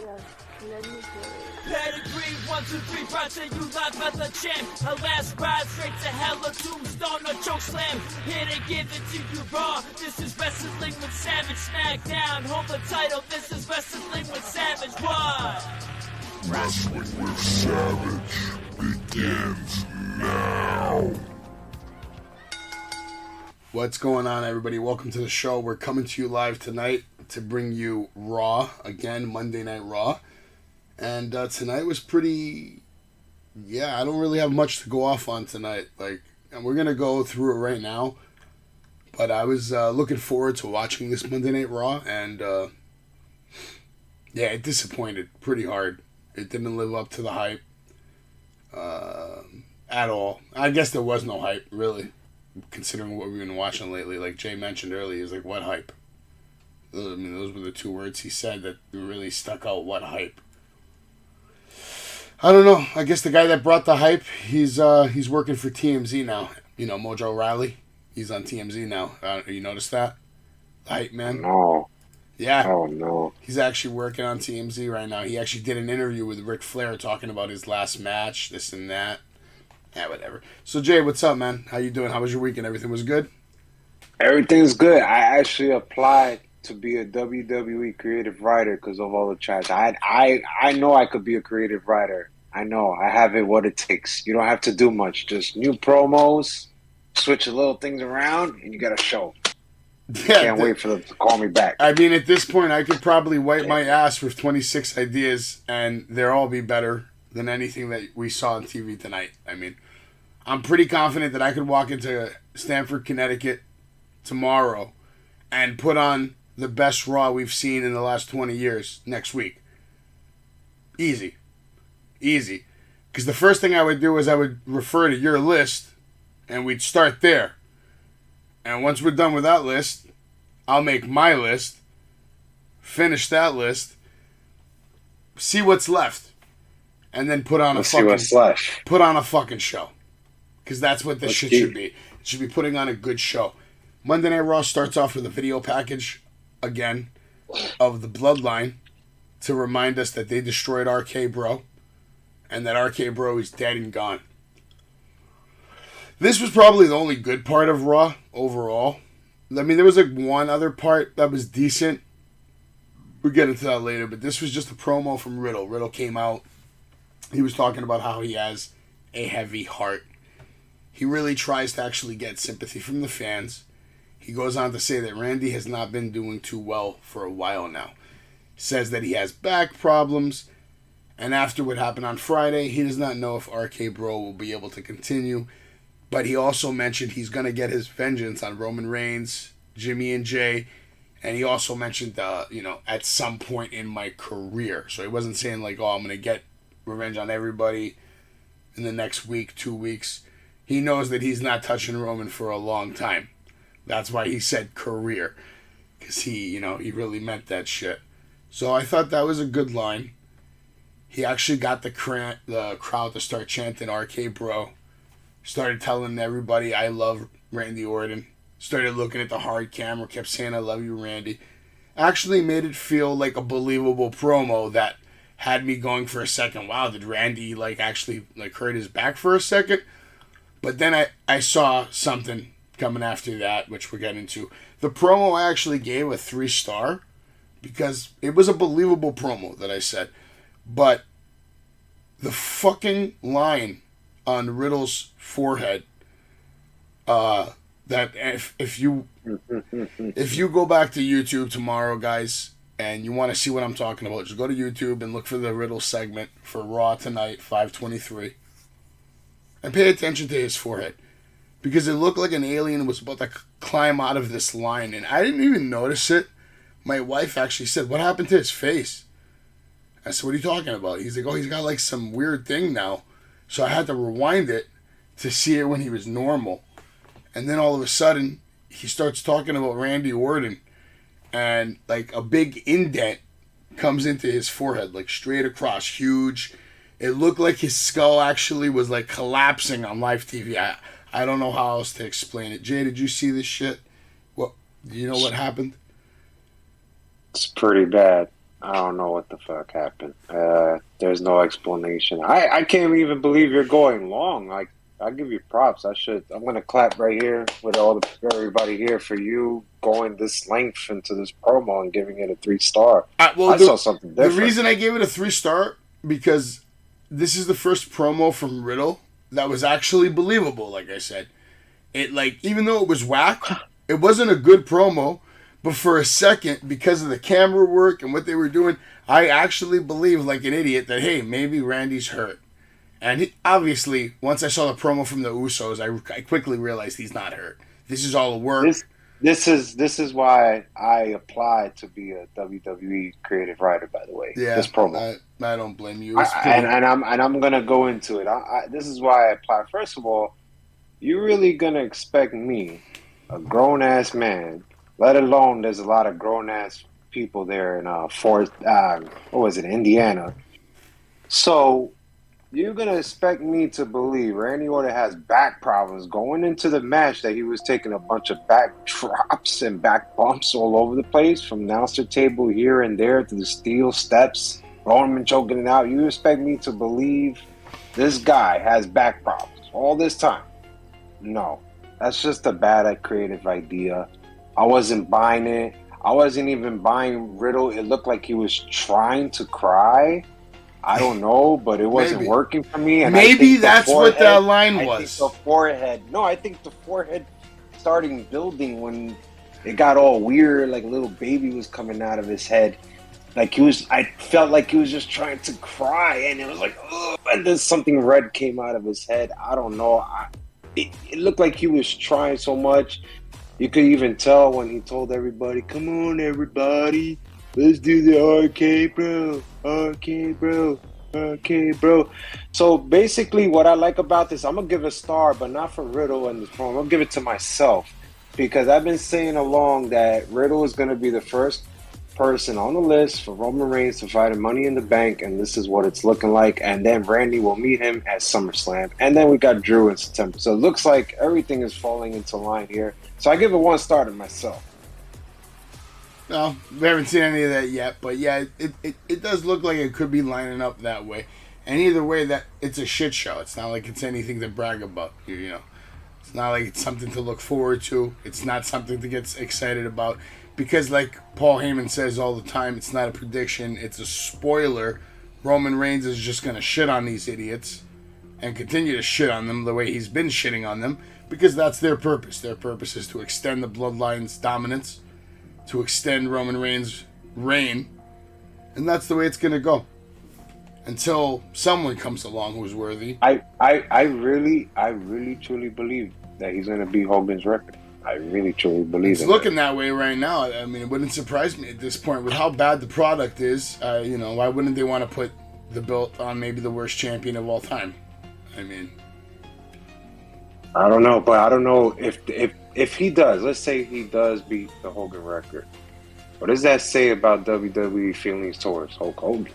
Yes, let me do it. Pedigree, 1, 2, 3, brought to you live by the champ. A last ride straight to hell, a tombstone, a choke slam. Here to give it to you raw. This is Wrestling with Savage. SmackDown, hold the title. This is Wrestling with Savage. What? Wrestling with Savage begins now. What's going on, everybody? Welcome to the show. We're coming to you live tonight to bring you Raw, again, Monday Night Raw. And tonight was pretty... Yeah, I don't really have much to go off on tonight. And we're going to go through it right now. But I was looking forward to watching this Monday Night Raw. And, yeah, it disappointed pretty hard. It didn't live up to the hype at all. I guess there was no hype, really, considering what we've been watching lately. Like Jay mentioned earlier, is like, what hype? I mean, those were the two words he said that really stuck out. What hype? I don't know. I guess the guy that brought the hype, he's working for TMZ now. You know, Mojo Riley. He's on TMZ now. You noticed that? The hype man? No. Yeah. Oh, no. He's actually working on TMZ right now. He actually did an interview with Ric Flair talking about his last match, this and that. Yeah, whatever. So, Jay, what's up, man? How you doing? How was your weekend? Everything was good? Everything's good. I actually applied to be a WWE creative writer because of all the chats. I know I could be a creative writer. I know. I have it what it takes. You don't have to do much. Just new promos, switch a little things around, and you got a show. Yeah, Can't wait for them to call me back. I mean, at this point, I could probably wipe my ass with 26 ideas, and they'll all be better than anything that we saw on TV tonight. I mean, I'm pretty confident that I could walk into Stamford, Connecticut tomorrow and put on the best Raw we've seen in the last 20 years next week. Easy. Easy. Because the first thing I would do is I would refer to your list, and we'd start there. And once we're done with that list, I'll make my list, finish that list, see what's left, and then put on a fucking show. Because that's what this shit should be. It should be putting on a good show. Monday Night Raw starts off with a video package, again, of the Bloodline to remind us that they destroyed RK Bro and that RK Bro is dead and gone. This was probably the only good part of Raw overall. I mean, there was like one other part that was decent. We'll get into that later, but this was just a promo from Riddle. Riddle came out. He was talking about how he has a heavy heart. He really tries to actually get sympathy from the fans. He goes on to say that Randy has not been doing too well for a while now. Says that he has back problems. And after what happened on Friday, he does not know if RK Bro will be able to continue. But he also mentioned he's going to get his vengeance on Roman Reigns, Jimmy and Jay. And he also mentioned, at some point in my career. So he wasn't saying like, I'm going to get revenge on everybody in the next week, 2 weeks. He knows that he's not touching Roman for a long time. That's why he said career. Because he really meant that shit. So I thought that was a good line. He actually got the crowd to start chanting RK Bro. Started telling everybody, I love Randy Orton. Started looking at the hard camera, kept saying, I love you, Randy. Actually made it feel like a believable promo that had me going for a second. Wow, did Randy actually hurt his back for a second? But then I saw something coming after that, which we're getting to. The promo I actually gave a 3-star because it was a believable promo that I said. But the fucking line on Riddle's forehead, that if you go back to YouTube tomorrow, guys, and you want to see what I'm talking about, just go to YouTube and look for the Riddle segment for Raw tonight, 5/23, and pay attention to his forehead. Because it looked like an alien was about to climb out of this line, and I didn't even notice it. My wife actually said, what happened to his face? I said, what are you talking about? He's like, he's got some weird thing now. So I had to rewind it to see it when he was normal. And then all of a sudden, he starts talking about Randy Orton. And a big indent comes into his forehead, straight across, huge. It looked like his skull actually was collapsing on live TV. I don't know how else to explain it. Jay, did you see this shit? Do you know what happened? It's pretty bad. I don't know what the fuck happened. There's no explanation. I can't even believe you're going long. Like, I'll give you props. I'm gonna clap right here with everybody here for you going this length into this promo and giving it a 3-star. I saw something different. The reason I gave it a 3-star because this is the first promo from Riddle that was actually believable. Like I said, even though it was whack, it wasn't a good promo. But for a second, because of the camera work and what they were doing, I actually believed like an idiot that, hey, maybe Randy's hurt. And obviously, once I saw the promo from the Usos, I quickly realized he's not hurt. This is all a work. This is why I applied to be a WWE creative writer. By the way, yeah, this promo. I don't blame you. I'm gonna go into it. This is why I applied. First of all, you're really gonna expect me, a grown ass man. Let alone, there's a lot of grown-ass people there in Indiana. So, you're going to expect me to believe Randy Orton has back problems going into the match that he was taking a bunch of back drops and back bumps all over the place, from announcer table here and there to the steel steps, Roman choking it out. You expect me to believe this guy has back problems all this time? No. That's just a bad creative idea. I wasn't buying it. I wasn't even buying Riddle. It looked like he was trying to cry. I don't know, but it wasn't working for me. And maybe that's what that line was. I think the forehead starting building when it got all weird, like a little baby was coming out of his head. I felt like he was just trying to cry, and it was like, ugh, and then something red came out of his head. I don't know. It looked like he was trying so much. You could even tell when he told everybody, come on, everybody, let's do the arcade, bro. Arcade, bro. Arcade, bro. So basically what I like about this, I'm going to give a star, but not for Riddle and this promo. I'm going to give it to myself because I've been saying along that Riddle is going to be the first person on the list for Roman Reigns to fight in Money in the Bank, and this is what it's looking like. And then Randy will meet him at SummerSlam. And then we got Drew in September. So it looks like everything is falling into line here. So I give it 1 star to myself. No, we haven't seen any of that yet, but yeah, it does look like it could be lining up that way. And either way, that it's a shit show. It's not like it's anything to brag about. You know, it's not like it's something to look forward to. It's not something to get excited about. Because like Paul Heyman says all the time, it's not a prediction, it's a spoiler. Roman Reigns is just going to shit on these idiots and continue to shit on them the way he's been shitting on them because that's their purpose. Their purpose is to extend the Bloodline's dominance, to extend Roman Reigns' reign, and that's the way it's going to go until someone comes along who's worthy. I really truly believe that he's going to beat Hogan's record. I really truly believe it's looking that way right now. I mean, it wouldn't surprise me at this point with how bad the product is. Why wouldn't they want to put the belt on maybe the worst champion of all time? I mean, I don't know, but I don't know if he does. Let's say he does beat the Hogan record. What does that say about WWE feelings towards Hulk Hogan?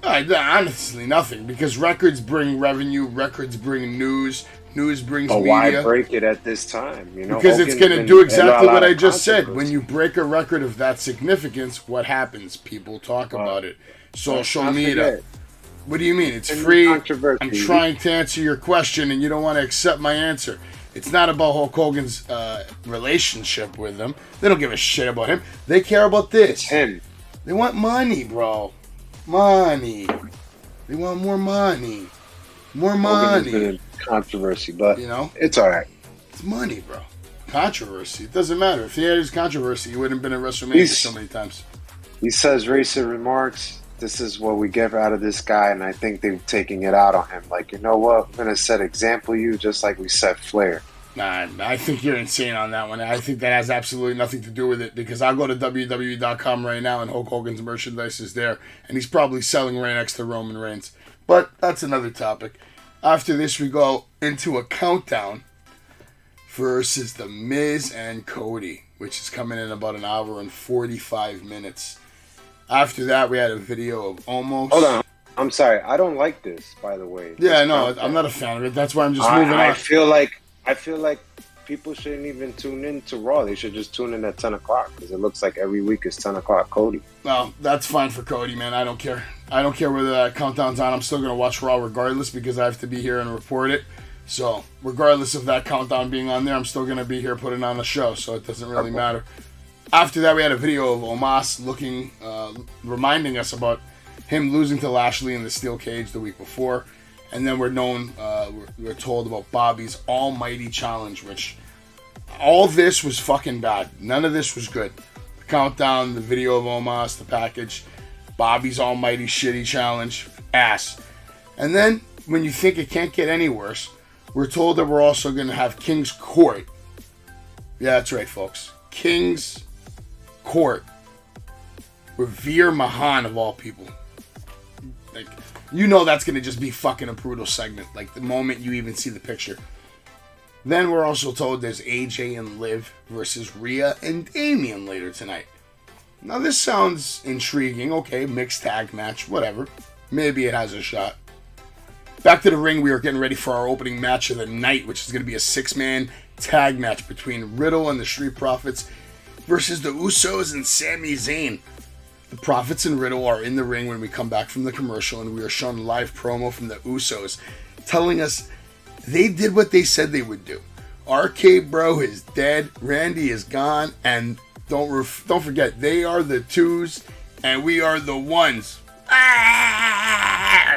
Honestly, nothing. Because records bring revenue, records bring news. News brings media. Why break it at this time? Because it's going to do exactly what I just said. When you break a record of that significance, what happens? People talk about it. Social media. What do you mean? It's free. I'm trying to answer your question, and you don't want to accept my answer. It's not about Hulk Hogan's relationship with them. They don't give a shit about him. They care about this. It's him. They want money, bro. Money. They want more money. More money. Controversy, but it's all right. It's money, bro. Controversy. It doesn't matter. If he had his controversy, he wouldn't have been in WrestleMania so many times. He says racist remarks. This is what we get out of this guy, and I think they're taking it out on him. Like, you know what? I'm gonna set example you just like we set Flair. Nah, I think you're insane on that one. I think that has absolutely nothing to do with it because I'll go to WWE.com right now and Hulk Hogan's merchandise is there, and he's probably selling right next to Roman Reigns. But that's another topic. After this, we go into a countdown versus the Miz and Cody, which is coming in about an hour and 45 minutes. After that, we had a video of almost... Hold on. I'm sorry. I don't like this, by the way. Yeah, no, I'm not a fan of it. That's why I'm just moving on. I feel like people shouldn't even tune in to Raw. They should just tune in at 10 o'clock because it looks like every week is 10 o'clock Cody. Well, that's fine for Cody, man. I don't care. I don't care whether that countdown's on. I'm still going to watch Raw regardless because I have to be here and report it. So, regardless of that countdown being on there, I'm still going to be here putting on a show, so it doesn't really matter. After that, we had a video of Omos reminding us about him losing to Lashley in the steel cage the week before. And then we're told about Bobby's almighty challenge, which all this was fucking bad. None of this was good. The countdown, the video of Omos, the package, Bobby's almighty shitty challenge, ass. And then, when you think it can't get any worse, we're told that we're also going to have King's Court. Yeah, that's right, folks. King's Court. With Veer Mahan, of all people. Like, you know that's going to just be fucking a brutal segment. Like, the moment you even see the picture. Then we're also told there's AJ and Liv versus Rhea and Damian later tonight. Now, this sounds intriguing. Okay, mixed tag match, whatever. Maybe it has a shot. Back to the ring, we are getting ready for our opening match of the night, which is going to be a 6-man tag match between Riddle and the Street Profits versus the Usos and Sami Zayn. The Profits and Riddle are in the ring when we come back from the commercial, and we are shown a live promo from the Usos telling us they did what they said they would do. RK Bro is dead, Randy is gone, and don't forget, they are the twos and we are the ones.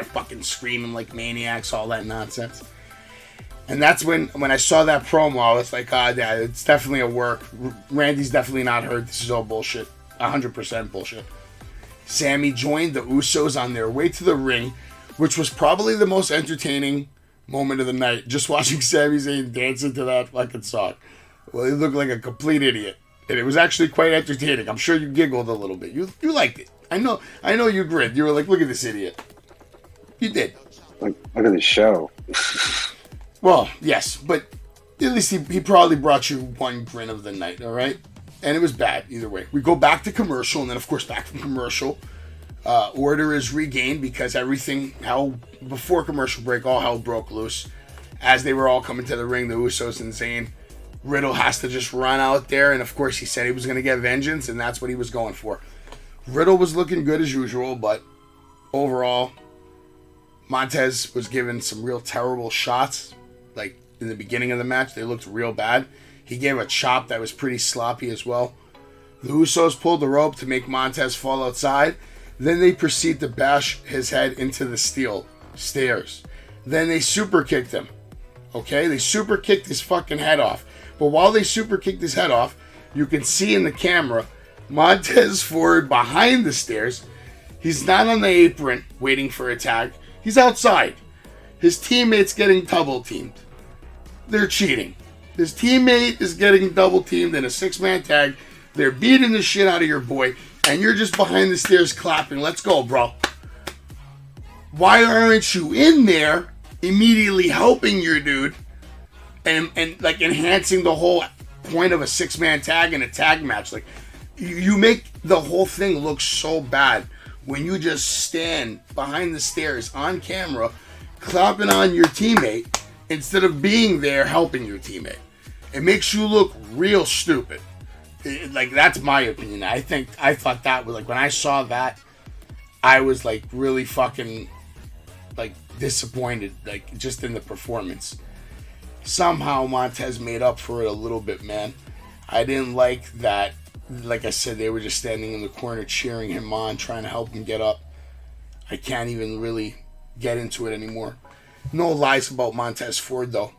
Fucking screaming like maniacs, all that nonsense. And that's when I saw that promo, I was like, yeah, it's definitely a work. Randy's definitely not hurt. This is all bullshit. 100% bullshit. Sammy joined the Usos on their way to the ring, which was probably the most entertaining moment of the night. Just watching Sami Zayn dancing to that fucking song. Well, he looked like a complete idiot. And it was actually quite entertaining. I'm sure you giggled a little bit. You liked it. I know you grinned. You were like, look at this idiot. You did. Look at the show. Well, yes, but at least he probably brought you one grin of the night, all right? And it was bad either way. We go back to commercial, and then, of course, back from commercial. Order is regained because before commercial break, all hell broke loose. As they were all coming to the ring, the Usos and Zayn, Riddle has to just run out there, and of course he said he was going to get vengeance, and that's what he was going for. Riddle was looking good as usual, but overall, Montez was given some real terrible shots. Like, in the beginning of the match, they looked real bad. He gave a chop that was pretty sloppy as well. The Usos pulled the rope to make Montez fall outside. Then they proceed to bash his head into the steel stairs. Then they super kicked him. Okay? They super kicked his fucking head off. But while they super kicked his head off, you can see in the camera Montez Ford behind the stairs. He's not on the apron waiting for a tag. He's outside. His teammate's getting double teamed. They're cheating. His teammate is getting double teamed in a 6-man tag. They're beating the shit out of your boy. And you're just behind the stairs clapping. Let's go, bro. Why aren't you in there immediately helping your dude? And like enhancing the whole point of a 6-man tag and a tag match. Like, you make the whole thing look so bad when you just stand behind the stairs on camera clapping on your teammate instead of being there helping your teammate. It makes you look real stupid. Like, that's my opinion. I thought that was like, when I saw that, I was like really fucking like disappointed, like just in the performance. Somehow Montez made up for it a little bit, man. I didn't like that. Like I said, they were just standing in the corner cheering him on, trying to help him get up. I can't even really get into it anymore. No lies about Montez Ford, though.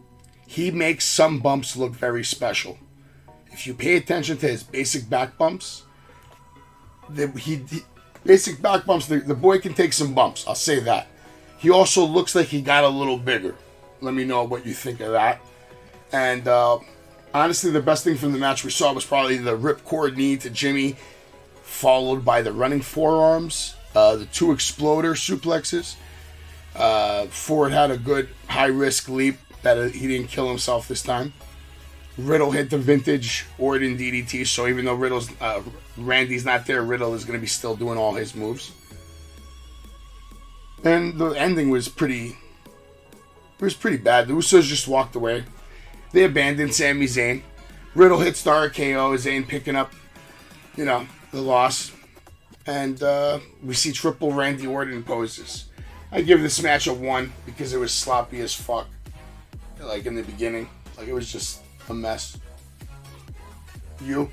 He makes some bumps look very special. If you pay attention to his basic back bumps, the boy can take some bumps. I'll say that. He also looks like he got a little bigger. Let me know what you think of that. And honestly, the best thing from the match we saw was probably the ripcord knee to Jimmy, followed by the running forearms, the 2 exploder suplexes. Ford had a good high-risk leap that he didn't kill himself this time. Riddle hit the vintage Orton DDT, so even though Randy's not there, Riddle is going to be still doing all his moves. And the ending was pretty bad. The Usos just walked away. They abandoned Sami Zayn. Riddle hits the RKO. Zayn picking up, the loss. And we see triple Randy Orton poses. I give this match a 1 because it was sloppy as fuck. Like in the beginning. Like it was just a mess. You?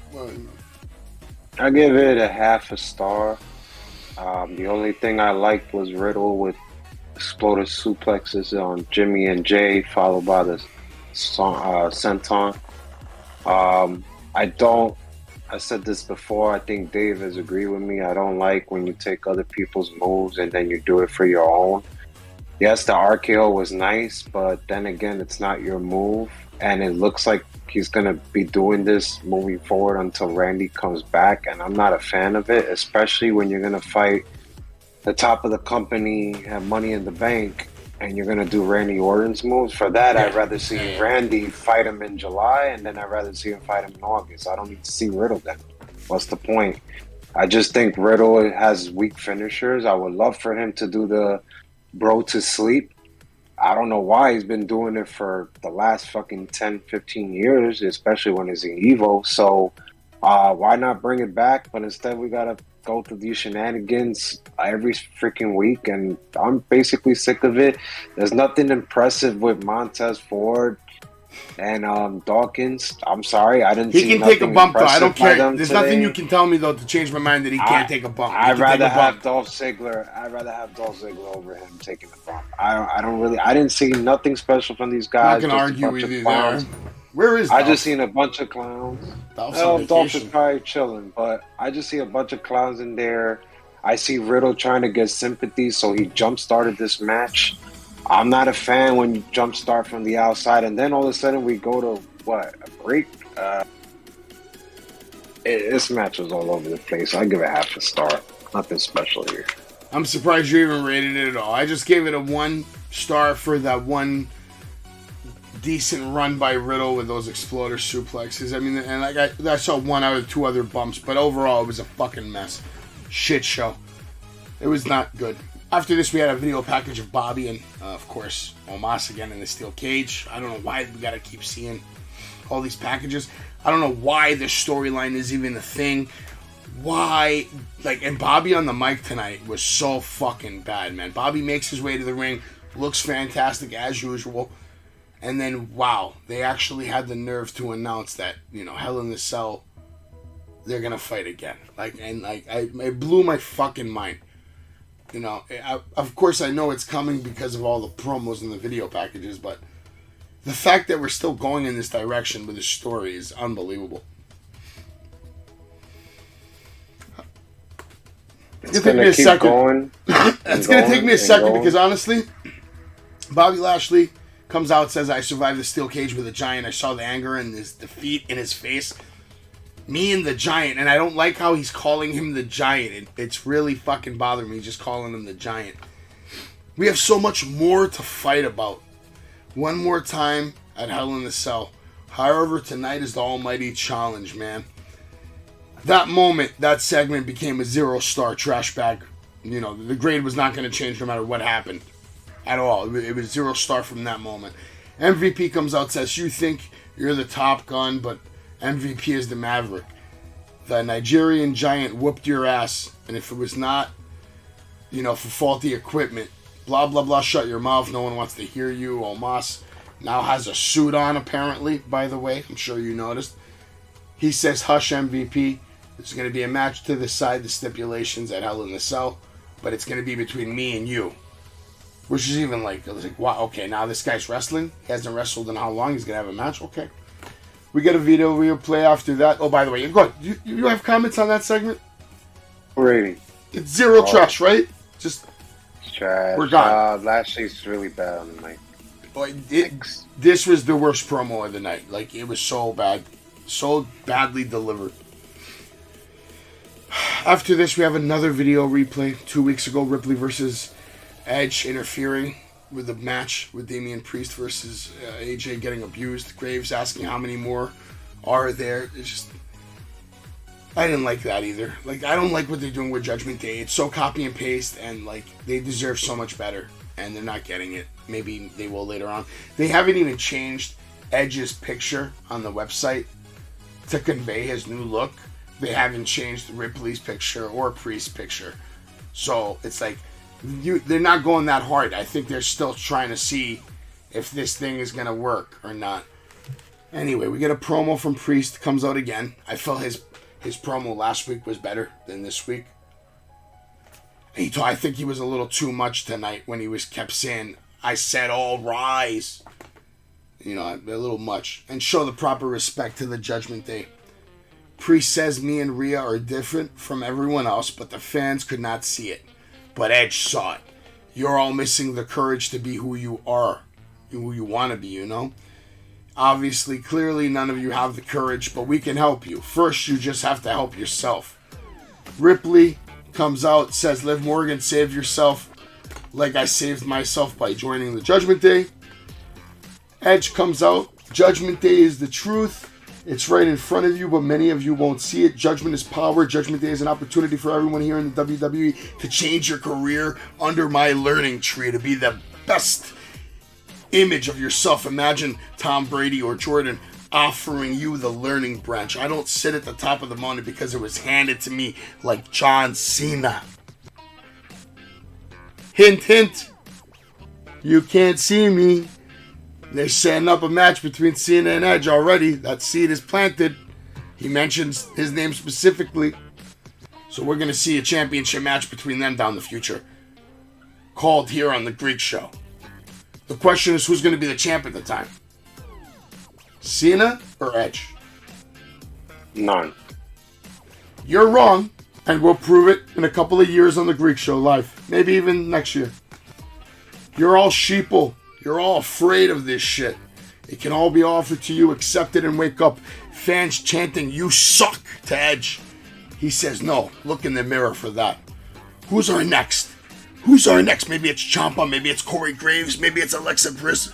I give it a half a star. The only thing I liked was Riddle with exploded suplexes on Jimmy and Jay, followed by the senton. I said this before, I think Dave has agreed with me. I don't like when you take other people's moves and then you do it for your own. Yes, the RKO was nice, but then again, it's not your move. And it looks like he's going to be doing this moving forward until Randy comes back. And I'm not a fan of it, especially when you're going to fight the top of the company, have Money in the Bank, and you're going to do Randy Orton's moves. For that, I'd rather see Randy fight him in July, and then I'd rather see him fight him in August. I don't need to see Riddle then. What's the point? I just think Riddle has weak finishers. I would love for him to do the bro to sleep. I don't know why he's been doing it for the last fucking 10, 15 years, especially when he's in Evo. So why not bring it back? But instead we got to go through these shenanigans every freaking week, and I'm basically sick of it. There's nothing impressive with Montez Ford and Dawkins. I'm sorry, I didn't see He can take a bump, though. I don't care. There's nothing you can tell me, though, to change my mind that he can't take a bump. I'd rather have Dolph Ziggler over him taking the bump. I didn't see nothing special from these guys. I'm not going to argue with you there. Where is Dolph? I just seen a bunch of clowns. Dolph is probably chilling, but I just see a bunch of clowns in there. I see Riddle trying to get sympathy, so he jump-started this match. I'm not a fan when you jump-start from the outside, and then all of a sudden we go to, a break? This match was all over the place. I give it half a star. Nothing special here. I'm surprised you even rated it at all. I just gave it a 1 star for that one decent run by Riddle with those exploder suplexes. I mean, and I saw 1 out of 2 other bumps, but overall it was a fucking mess. Shit show. It was not good. After this, we had a video package of Bobby and, of course, Omos again in the steel cage. I don't know why we gotta keep seeing all these packages. I don't know why this storyline is even a thing. Why, and Bobby on the mic tonight was so fucking bad, man. Bobby makes his way to the ring, looks fantastic as usual. And then, wow, they actually had the nerve to announce that, Hell in the Cell, they're going to fight again. It blew my fucking mind. Of course I know it's coming because of all the promos and the video packages, but the fact that we're still going in this direction with this story is unbelievable. It's going to keep going. It's going to take me a second because, honestly, Bobby Lashley comes out, says, I survived the steel cage with a giant. I saw the anger and his defeat in his face. Me and the giant. And I don't like how he's calling him the giant. It's really fucking bothering me just calling him the giant. We have so much more to fight about. One more time at Hell in the Cell. However, tonight is the almighty challenge, man. That moment, that segment became a 0-star trash bag. The grade was not going to change no matter what happened. At all. It was 0-star from that moment. MVP comes out, says, you think you're the Top Gun, but MVP is the Maverick. The Nigerian giant whooped your ass, and if it was not, for faulty equipment, blah, blah, blah, shut your mouth, no one wants to hear you. Omos now has a suit on, apparently, by the way. I'm sure you noticed. He says, hush, MVP. There's going to be a match to decide the stipulations at Hell in the Cell, but it's going to be between me and you. Which is even wow, okay, now this guy's wrestling. He hasn't wrestled in how long? He's going to have a match? Okay. We got a video replay after that. Oh, by the way, go ahead. You have comments on that segment? Rating. It's 0 trash, right? Just trash. We're gone. Lashley's really bad on the mic. This was the worst promo of the night. It was so bad. So badly delivered. After this, we have another video replay. 2 weeks ago, Ripley versus Edge interfering with the match with Damian Priest versus AJ getting abused. Graves asking how many more are there. It's just, I didn't like that either. I don't like what they're doing with Judgment Day. It's so copy and paste, and they deserve so much better, and they're not getting it. Maybe they will later on. They haven't even changed Edge's picture on the website to convey his new look. They haven't changed Ripley's picture or Priest's picture. So it's like, they're not going that hard. I think they're still trying to see if this thing is going to work or not. Anyway, we get a promo from Priest. Comes out again. I felt his promo last week was better than this week. I think he was a little too much tonight when he kept saying, I said all rise. You know, a little much. And show the proper respect to the Judgment Day. Priest says me and Rhea are different from everyone else, but the fans could not see it. But Edge saw it. You're all missing the courage to be who you are. Who you want to be, you know? Obviously, clearly, none of you have the courage, but we can help you. First, you just have to help yourself. Ripley comes out, says, Liv Morgan, save yourself like I saved myself by joining the Judgment Day. Edge comes out. Judgment Day is the truth. It's right in front of you, but many of you won't see it. Judgment is power. Judgment Day is an opportunity for everyone here in the WWE to change your career under my learning tree, to be the best image of yourself. Imagine Tom Brady or Jordan offering you the learning branch. I don't sit at the top of the mountain because it was handed to me like John Cena. Hint, hint. You can't see me. They're setting up a match between Cena and Edge already. That seed is planted. He mentions his name specifically. So we're going to see a championship match between them down the future. Called here on the Greek show. The question is, who's going to be the champ at the time? Cena or Edge? None. You're wrong, and we'll prove it in a couple of years on the Greek show live. Maybe even next year. You're all sheeple. You're all afraid of this shit. It can all be offered to you, accept it, and wake up. Fans chanting, you suck, to Edge. He says, no, look in the mirror for that. Who's our next? Who's our next? Maybe it's Ciampa, maybe it's Corey Graves, maybe it's Alexa Bliss.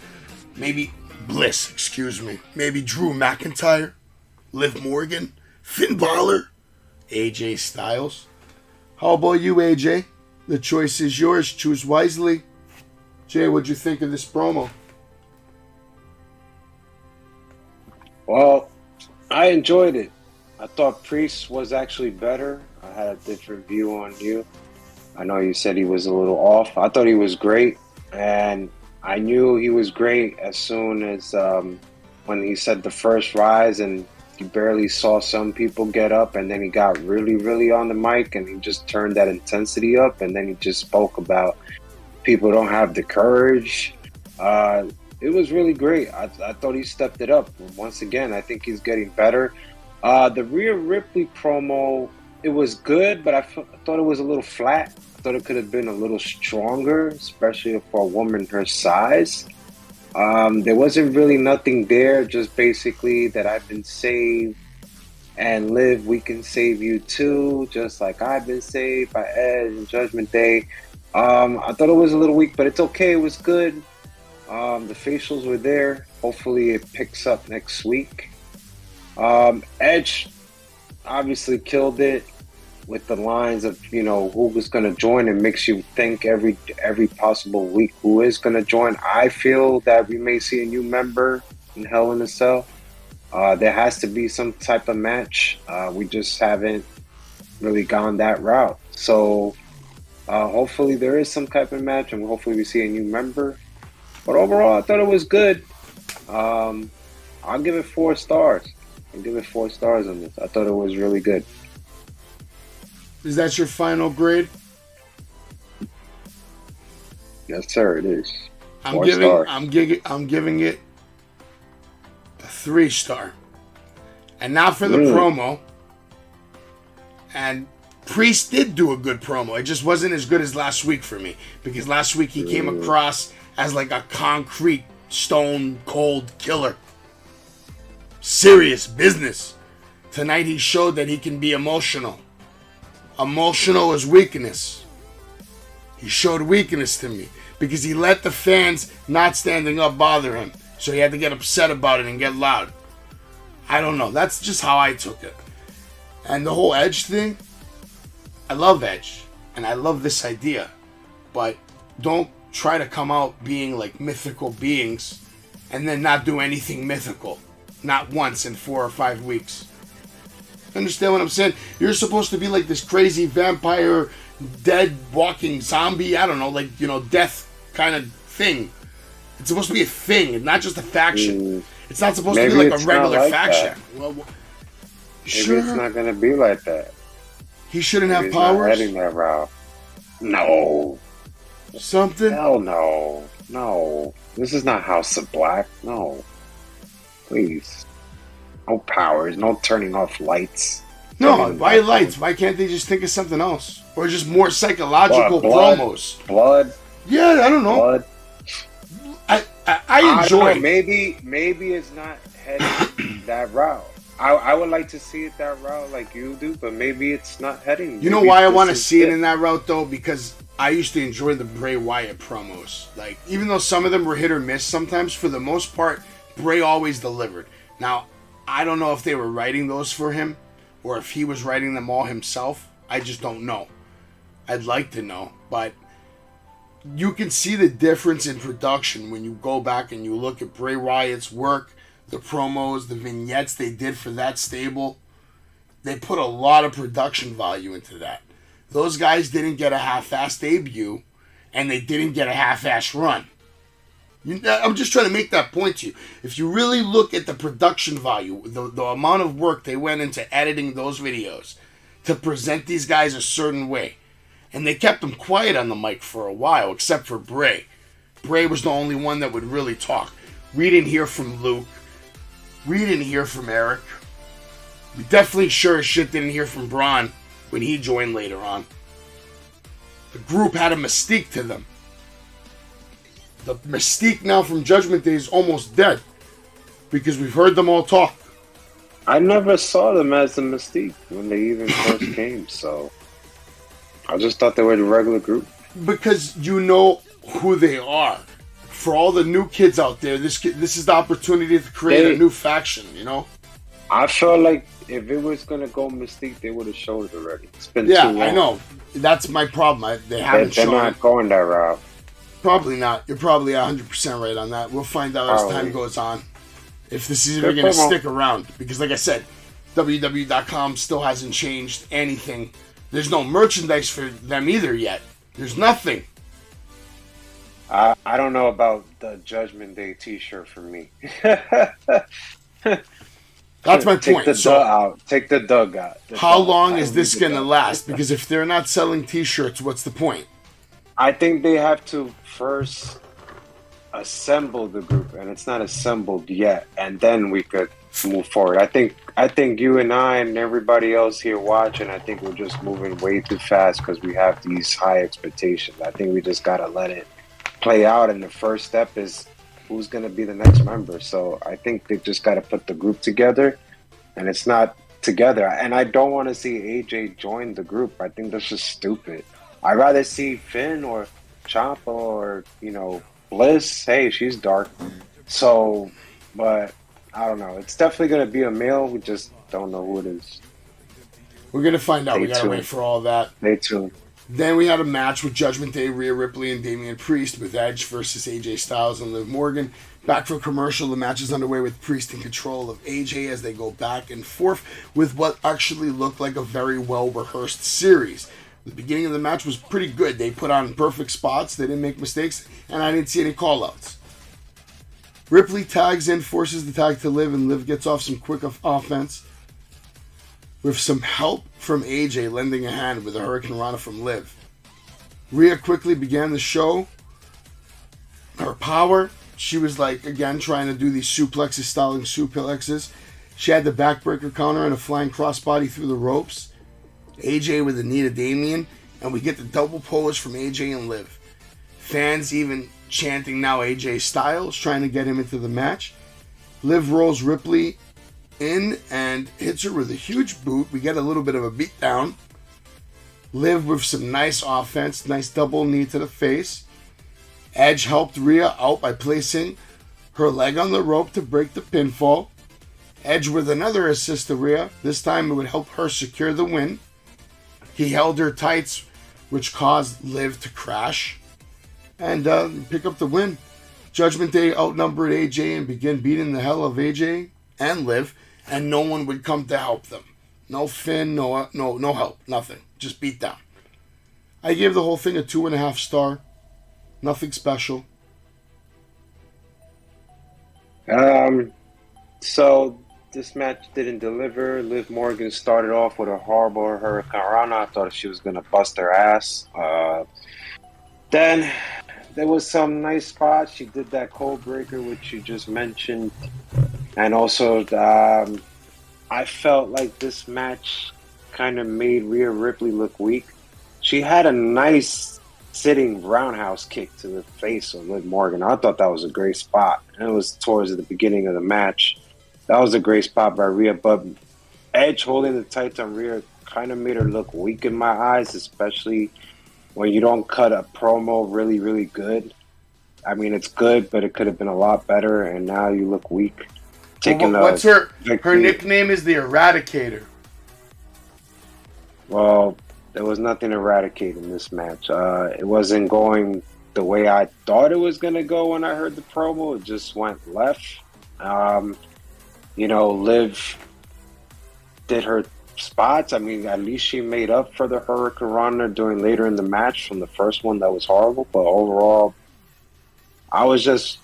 Maybe Maybe Drew McIntyre, Liv Morgan, Finn Balor, AJ Styles. How about you, AJ? The choice is yours. Choose wisely. Jay, what'd you think of this promo? Well, I enjoyed it. I thought Priest was actually better. I had a different view on you. I know you said he was a little off. I thought he was great, and I knew he was great as soon as when he said the first rise, and you barely saw some people get up, and then he got really, really on the mic, and he just turned that intensity up, and then he just spoke about people don't have the courage. It was really great. I thought he stepped it up. Once again, I think he's getting better. The Rhea Ripley promo, it was good, but I thought it was a little flat. I thought it could have been a little stronger, especially for a woman her size. There wasn't really nothing there, just basically that I've been saved, and Liv, we can save you too, just like I've been saved by Edge and Judgment Day. I thought it was a little weak, but it's okay. It was good. The facials were there. Hopefully it picks up next week. Edge obviously killed it with the lines of, you know, who was going to join. It makes you think every possible week who is going to join. I feel that we may see a new member in Hell in a Cell. There has to be some type of match. We just haven't really gone that route. So hopefully there is some type of match, and hopefully we see a new member. But overall, I thought it was good. I'll give it 4 stars. I'll give it 4 stars on this. I thought it was really good. Is that your final grade? Yes, sir, it is. I'm giving it a 3-star. And now for the promo. And Priest did do a good promo. It just wasn't as good as last week for me. Because last week he came across as like a concrete, stone cold killer. Serious business. Tonight he showed that he can be emotional. Emotional is weakness. He showed weakness to me because he let the fans not standing up bother him. So he had to get upset about it and get loud. I don't know. That's just how I took it. And the whole Edge thing, I love Edge. And I love this idea. But don't try to come out being like mythical beings and then not do anything mythical. Not once in 4 or 5 weeks. Understand what I'm saying? You're supposed to be like this crazy vampire, dead, walking zombie, I don't know, like, death kind of thing. It's supposed to be a thing, and not just a faction. It's not supposed to be like a regular faction. Well, Maybe sure. it's not going to be like that. He shouldn't have He's powers? not heading that route. No. Something? Hell no. No. This is not House of Black. No. Please. No powers. No turning off lights. No, why lights? Why can't they just think of something else? Or just more psychological Blood? promos? Blood? Yeah, I don't know. Blood? I enjoy don't know. Maybe it's not heading that route. I would like to see it that route like you do, but maybe it's not heading. You know why I want to see it in that route, though? Because I used to enjoy the Bray Wyatt promos. Like, even though some of them were hit or miss sometimes, for the most part, Bray always delivered. Now, I don't know if they were writing those for him or if he was writing them all himself. I just don't know. I'd like to know, but you can see the difference in production when you go back and you look at Bray Wyatt's work, the promos, the vignettes they did for that stable. They put a lot of production value into that. Those guys didn't get a half-assed debut, and they didn't get a half-assed run. I'm just trying to make that point to you. If you really look at the production value, the amount of work they went into editing those videos to present these guys a certain way, and they kept them quiet on the mic for a while, except for Bray. Bray was the only one that would really talk. We didn't hear from Luke. We didn't hear from Eric. We definitely sure as shit didn't hear from Braun when he joined later on. The group had a mystique to them. The mystique now from Judgment Day is almost dead because we've heard them all talk. I never saw them as the Mystique when they even first came, so I just thought they were the regular group. Because you know who they are. For all the new kids out there, this is the opportunity to create a new faction, you know? I feel like if it was going to go Mystique, they would have showed it already. It's been too long. I know. That's my problem. They haven't shown it. They're not going that route. Probably not. You're probably 100% right on that. We'll find out as time goes on if this is even going to stick around. Because like I said, WWE.com still hasn't changed anything. There's no merchandise for them either yet. There's nothing. I don't know about the Judgment Day t-shirt for me. That's my point. Take the dug out. How long is this going to last? Because if they're not selling t-shirts, what's the point? I think they have to first assemble the group, and it's not assembled yet, and then we could move forward. I think you and I and everybody else here watching, I think we're just moving way too fast because we have these high expectations. I think we just gotta let it play out, and the first step is who's gonna be the next member. So I think they just gotta put the group together, and it's not together. And I don't want to see AJ join the group. I think that's just stupid. I'd rather see Finn or Ciampa or, Bliss. Hey, she's dark. So, but I don't know. It's definitely going to be a male. We just don't know who it is. We're going to find out. We got to wait for all that. Stay tuned. Then we had a match with Judgment Day, Rhea Ripley, and Damian Priest with Edge versus AJ Styles and Liv Morgan. Back for commercial. The match is underway with Priest in control of AJ as they go back and forth with what actually looked like a very well-rehearsed series. The beginning of the match was pretty good. They put on perfect spots. They didn't make mistakes, and I didn't see any call-outs. Ripley tags in, forces the tag to Liv, and Liv gets off some quick offense with some help from AJ lending a hand with a Hurricane Rana from Liv. Rhea quickly began the show. Her power, she was again trying to do these suplexes, styling suplexes. She had the backbreaker counter and a flying crossbody through the ropes. AJ with a knee to Damian, and we get the double pose from AJ and Liv. Fans even chanting now AJ Styles, trying to get him into the match. Liv rolls Ripley in and hits her with a huge boot. We get a little bit of a beatdown. Liv with some nice offense, nice double knee to the face. Edge helped Rhea out by placing her leg on the rope to break the pinfall. Edge with another assist to Rhea. This time it would help her secure the win. He held her tights, which caused Liv to crash and pick up the win. Judgment Day outnumbered AJ and began beating the hell of AJ and Liv, and no one would come to help them. No Finn, no help, nothing. Just beat down. I gave the whole thing a 2.5 star. Nothing special. So this match didn't deliver. Liv Morgan started off with a horrible Hurricane Rana. I thought she was gonna bust her ass. Then there was some nice spots. She did that cold breaker, which you just mentioned, and also I felt like this match kind of made Rhea Ripley look weak. She had a nice sitting roundhouse kick to the face of Liv Morgan. I thought that was a great spot. And it was towards the beginning of the match. That was a great spot by Rhea, but Edge holding the tights on Rhea kind of made her look weak in my eyes, especially when you don't cut a promo really, really good. I mean, it's good, but it could have been a lot better, and now you look weak. What's her nickname is the Eradicator. Well, there was nothing to eradicate in this match. It wasn't going the way I thought it was going to go when I heard the promo. It just went left. Liv did her spots. I mean, at least she made up for the Hurricane Rana during later in the match from the first one that was horrible. But overall, I was just,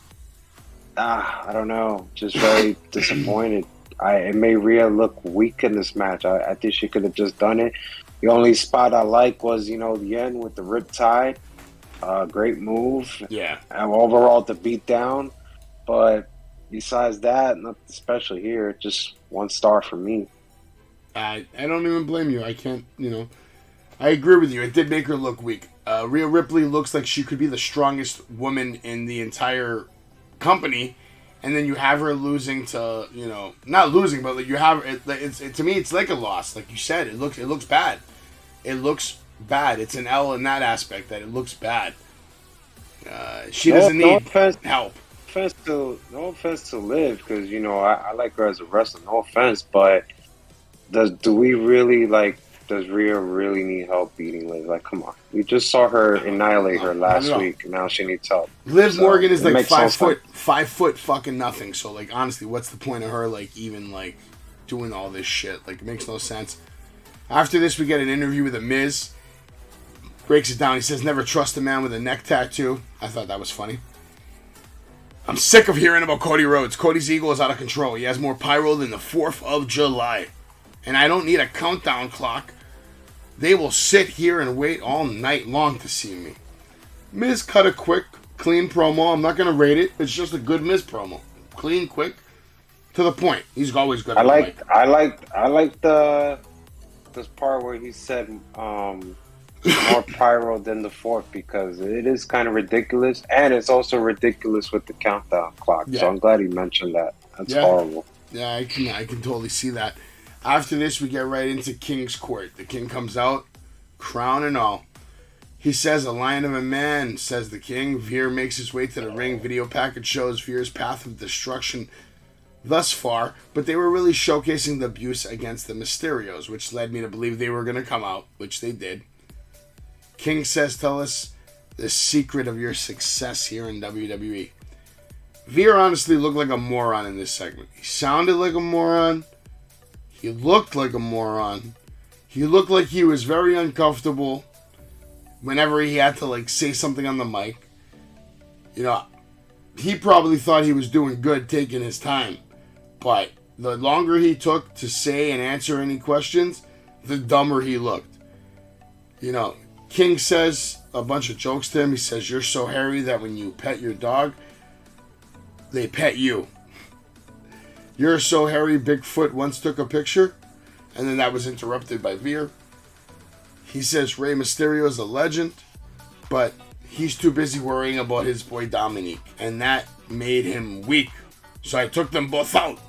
I don't know, just very disappointed. It made Rhea look weak in this match. I think she could have just done it. The only spot I like was, the end with the Riptide. Great move. Yeah. And overall, the beat down. But besides that, nothing special here. Just 1 star for me. I don't even blame you. I can't, I agree with you. It did make her look weak. Rhea Ripley looks like she could be the strongest woman in the entire company. And then you have her losing to, not losing, but like you have it. To me, it's like a loss. Like you said, it looks bad. It looks bad. It's an L in that aspect that it looks bad. She doesn't need help. No offense to Liv, because I like her as a wrestler. No offense, but does Rhea really need help beating Liv? Like, come on. We just saw her annihilate her last week, and now she needs help. Liv Morgan is like 5 foot fucking nothing. So, like, honestly, what's the point of her, like, even, like, doing all this shit? Like, it makes no sense. After this, we get an interview with a Miz. Breaks it down. He says, never trust a man with a neck tattoo. I thought that was funny. I'm sick of hearing about Cody Rhodes. Cody's ego is out of control. He has more pyro than the 4th of July. And I don't need a countdown clock. They will sit here and wait all night long to see me. Miz cut a quick, clean promo. I'm not going to rate it. It's just a good Miz promo. Clean, quick, to the point. He's always good. I like this part where he said more pyro than the 4th, because it is kind of ridiculous, and it's also ridiculous with the countdown clock. Yeah. So I'm glad he mentioned that. That's horrible. Yeah, I can totally see that. After this, we get right into King's Court. The King comes out, crown and all. He says, a lion of a man, says the King. Veer makes his way to the ring. Video package shows Veer's path of destruction thus far, but they were really showcasing the abuse against the Mysterios, which led me to believe they were going to come out, which they did. King says, tell us the secret of your success here in WWE. Veer honestly looked like a moron in this segment. He sounded like a moron. He looked like a moron. He looked like he was very uncomfortable whenever he had to, like, say something on the mic. He probably thought he was doing good taking his time. But the longer he took to say and answer any questions, the dumber he looked. King says a bunch of jokes to him. He says, you're so hairy that when you pet your dog, they pet you. You're so hairy, Bigfoot once took a picture. And then that was interrupted by Veer. He says Rey Mysterio is a legend, but he's too busy worrying about his boy Dominique. And that made him weak. So I took them both out.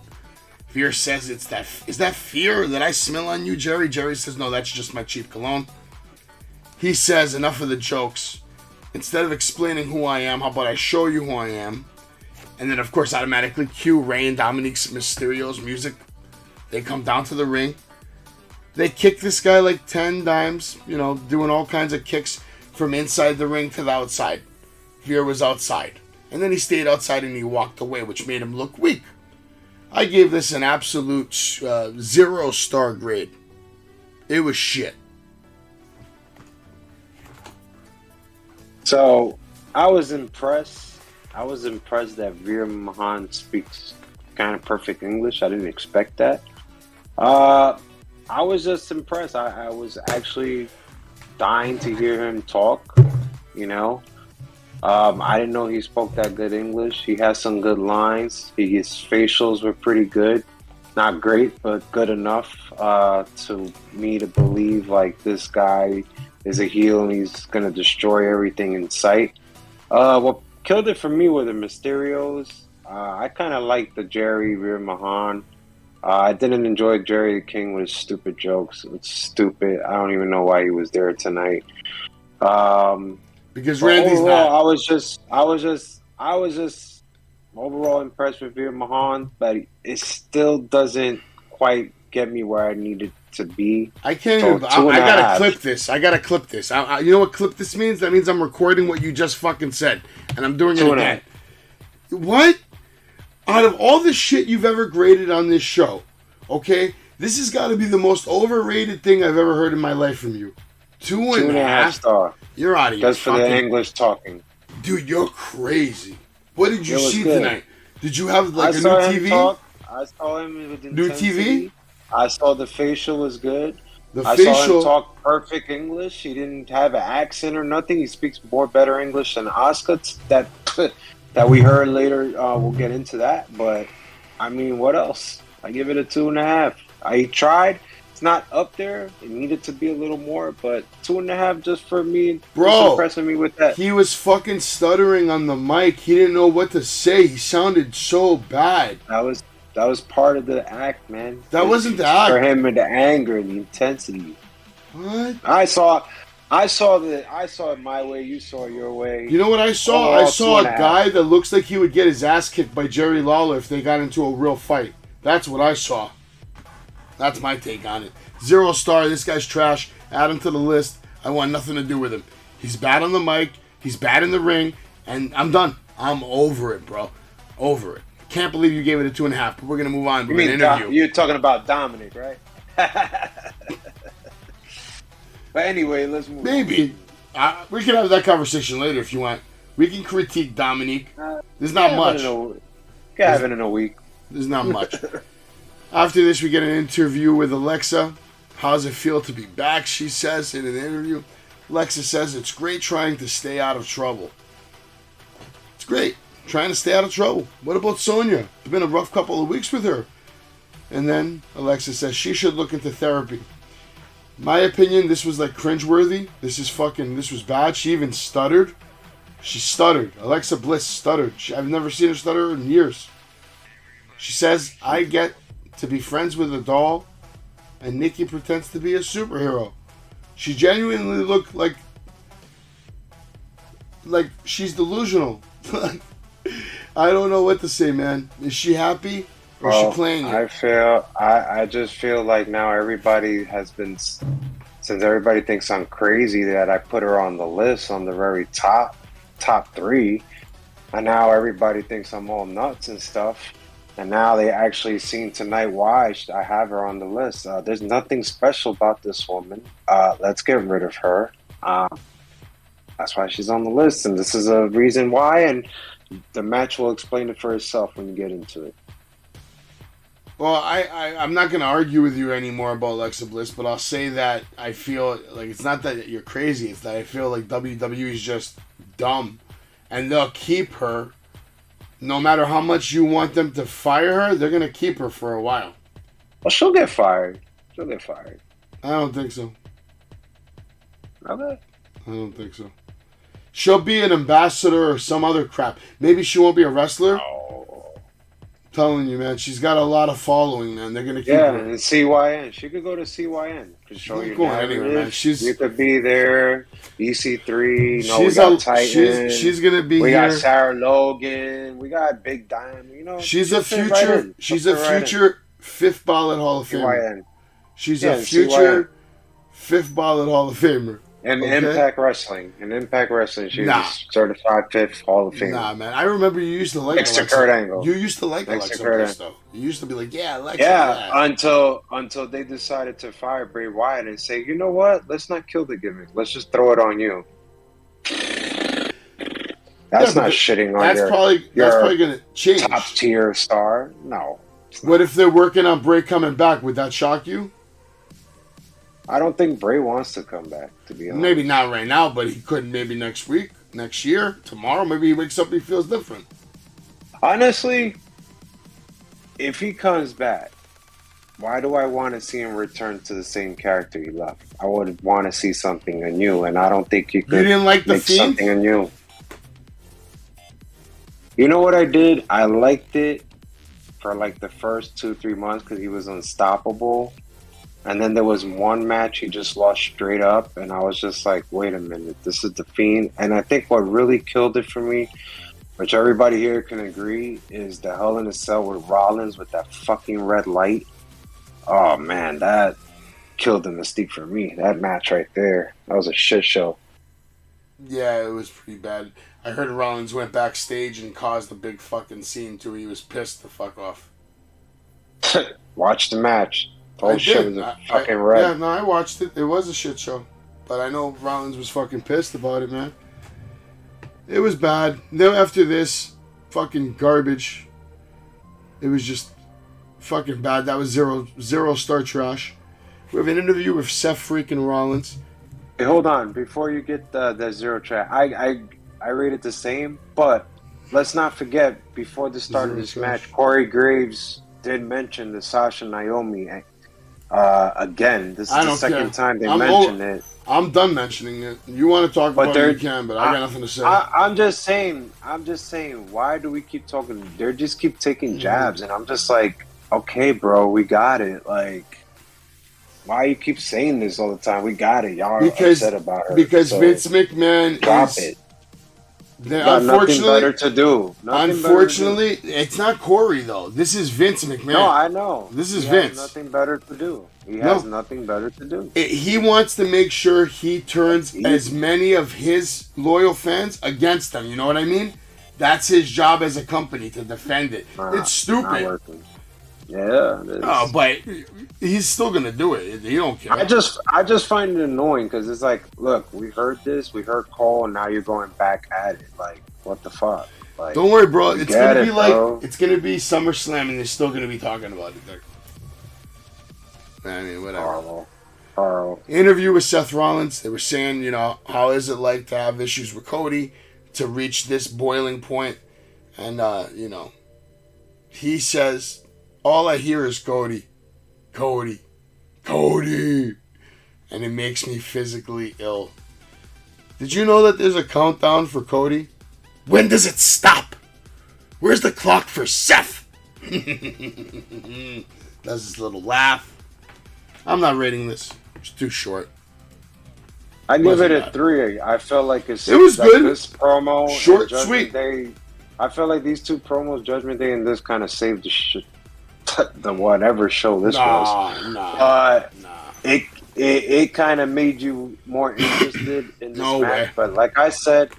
Veer says, is that fear that I smell on you, Jerry? Jerry says, no, that's just my cheap cologne. He says, enough of the jokes. Instead of explaining who I am, how about I show you who I am? And then, of course, automatically cue Rey and Dominique's Mysterio's music. They come down to the ring. They kick this guy like 10 times, doing all kinds of kicks from inside the ring to the outside. Veer was outside. And then he stayed outside and he walked away, which made him look weak. I gave this an absolute 0-star grade. It was shit. So, I was impressed. I was impressed that Veer Mahan speaks kind of perfect English. I didn't expect that. I was just impressed. I was actually dying to hear him talk, you know. I didn't know he spoke that good English. He has some good lines. His facials were pretty good. Not great, but good enough to me to believe like this guy is a heel and he's going to destroy everything in sight. What killed it for me were the Mysterios. I kind of liked the Jerry Veer Mahan. I didn't enjoy Jerry the King with his stupid jokes. It's stupid. I don't even know why he was there tonight. Because Randy's not. I was just overall impressed with Veer Mahan, but it still doesn't quite get me where I needed to be. I can't even. I gotta clip this. You know what clip this means? That means I'm recording what you just fucking said, and I'm doing it again. What? Out of all the shit you've ever graded on this show, okay, this has got to be the most overrated thing I've ever heard in my life from you. 2.5 star. You're out of here. Just for the English talking. Dude, you're crazy. What did you see tonight? Did you have like a new TV? I saw him with new TV? I saw the facial was good. I saw him talk perfect English. He didn't have an accent or nothing. He speaks more better English than Asuka. That we heard later. We'll get into that. But, I mean, what else? I give it a 2.5. I tried. It's not up there. It needed to be a little more, but 2.5 just for me. Bro, impressing me with that. He was fucking stuttering on the mic. He didn't know what to say. He sounded so bad. That was part of the act, man. That wasn't the act. For him and the anger and the intensity. What? I saw it my way. You saw it your way. You know what I saw? I saw a guy that looks like he would get his ass kicked by Jerry Lawler if they got into a real fight. That's what I saw. That's my take on it. 0 star. This guy's trash. Add him to the list. I want nothing to do with him. He's bad on the mic. He's bad in the ring. And I'm done. I'm over it, bro. Over it. Can't believe you gave it a 2.5. But we're going to move on. We're going to interview. You're talking about Dominic, right? But anyway, let's move on. Maybe. We can have that conversation later if you want. We can critique Dominique. There's not much. Can have it in a week. There's not much. After this, we get an interview with Alexa. How does it feel to be back, she says in an interview. Alexa says it's great trying to stay out of trouble. It's great. Trying to stay out of trouble. What about Sonya? It's been a rough couple of weeks with her. And then Alexa says she should look into therapy. My opinion, this was like cringeworthy. This was bad. She even stuttered. She stuttered. Alexa Bliss stuttered. I've never seen her stutter in years. She says, I get to be friends with a doll, and Nikki pretends to be a superhero. She genuinely looked like she's delusional. I don't know what to say, man. Is she happy or is she playing it? I just feel like now everybody has been, since everybody thinks I'm crazy that I put her on the list on the very top 3, and now everybody thinks I'm all nuts and stuff. And now they actually seen tonight why I have her on the list. There's nothing special about this woman. Let's get rid of her. That's why she's on the list, and this is a reason why, and the match will explain it for itself when you get into it. Well, I'm not going to argue with you anymore about Alexa Bliss, but I'll say that I feel like it's not that you're crazy. It's that I feel like WWE is just dumb, and they'll keep her. No matter how much you want them to fire her, they're going to keep her for a while. Well, she'll get fired. I don't think so. Okay. I don't think so. She'll be an ambassador or some other crap. Maybe she won't be a wrestler. Oh. I'm telling you, man. She's got a lot of following, man. They're going to keep her. her. And CYN. She could go to CYN. Could show you anywhere, man. You could be there. EC3. She's going to be we here. We got Sarah Logan. We got Big Diamond. You know, she's a future 5th ballot Hall of Famer. CYN. She's a future 5th ballot Hall of Famer. And Okay. Impact Wrestling. She's a certified fifth Hall of Fame. Nah, man. I remember you used to like Next to Alexa. Kurt Angle. You used to like Next to Alexa Kurt Bliss, though. You used to be like, yeah, Alexa. Yeah, until they decided to fire Bray Wyatt and say, you know what? Let's not kill the gimmick. Let's just throw it on you. That's not shitting on that's probably going to change. Top tier star. No. What if they're working on Bray coming back? Would that shock you? I don't think Bray wants to come back, to be honest. Maybe not right now, but he could maybe next week, next year, tomorrow. Maybe he wakes up and he feels different. Honestly, if he comes back, why do I want to see him return to the same character he left? I would want to see something anew, and I don't think you could didn't like the make Fiend? something anew. You know what I did? I liked it for like the first 2-3 months because he was unstoppable. And then there was one match he just lost straight up, and I was just like, wait a minute, this is the Fiend. And I think what really killed it for me, which everybody here can agree, is the Hell in a Cell with Rollins with that fucking red light. Oh man, that killed the mystique for me. That match right there, that was a shit show. Yeah, it was pretty bad. I heard Rollins went backstage and caused a big fucking scene too. He was pissed the fuck off. Watch the match. The whole I shit did. was a fucking red. Yeah, no, I watched it. It was a shit show. But I know Rollins was fucking pissed about it, man. It was bad. Then after this, fucking garbage. It was just fucking bad. That was zero star trash. We have an interview with Seth freaking Rollins. Hey, hold on. Before you get the zero track, I rate it the same, but let's not forget, before the start of this match, Corey Graves did mention the Sasha Naomi again. This is the second time they mentioned it. I'm done mentioning it. You want to talk about it, you can, but I got nothing to say. I'm just saying, why do we keep talking? They just keep taking jabs, and I'm just like, okay, bro, we got it. Like, why you keep saying this all the time? We got it. Y'all are upset about her. Because Vince McMahon drop it. Nothing better to do. Unfortunately, it's not Corey though. This is Vince McMahon. No, I know. This is Vince. Nothing better to do. He has nothing better to do. He wants to make sure he turns as many of his loyal fans against them. You know what I mean? That's his job as a company, to defend it. It's stupid. Not working. Yeah. Oh, but he's still gonna do it. He don't care. I just find it annoying because it's like, look, we heard this, we heard Cole, and now you're going back at it. Like, what the fuck? Like, don't worry, bro. It's gonna be bro. It's gonna be SummerSlam, and they're still gonna be talking about it there. I mean, whatever. Horrible. Interview with Seth Rollins. They were saying, how is it like to have issues with Cody, to reach this boiling point, and he says, all I hear is Cody, Cody, Cody, and it makes me physically ill. Did you know that there's a countdown for Cody? When does it stop? Where's the clock for Seth? Does this little laugh. I'm not rating this. It's too short. I give it a 3. I felt like it was good. This promo, short, sweet. I felt like these two promos, Judgment Day and this, kind of saved the shit. The whatever show this was. It kind of made you more interested in this match. But like I said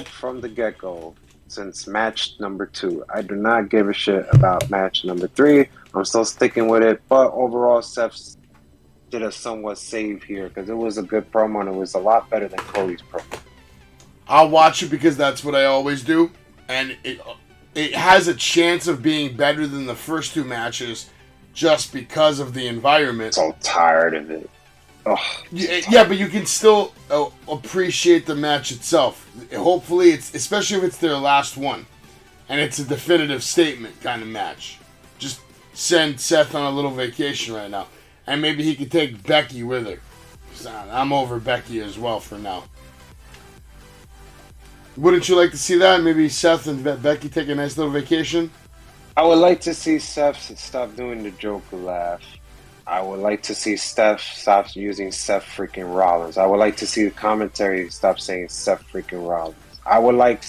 from the get-go, since match number 2, I do not give a shit about match number 3. I'm still sticking with it. But overall, Seth did a somewhat save here because it was a good promo and it was a lot better than Cody's promo. I'll watch it because that's what I always do. And it has a chance of being better than the first 2 matches just because of the environment. So tired of it. Yeah, but you can still appreciate the match itself. Hopefully, especially if it's their last one. And it's a definitive statement kind of match. Just send Seth on a little vacation right now. And maybe he could take Becky with her. I'm over Becky as well for now. Wouldn't you like to see that? Maybe Seth and Becky take a nice little vacation? I would like to see Seth stop doing the Joker laugh. I would like to see Steph stop using Seth freaking Rollins. I would like to see the commentary stop saying Seth freaking Rollins. I would like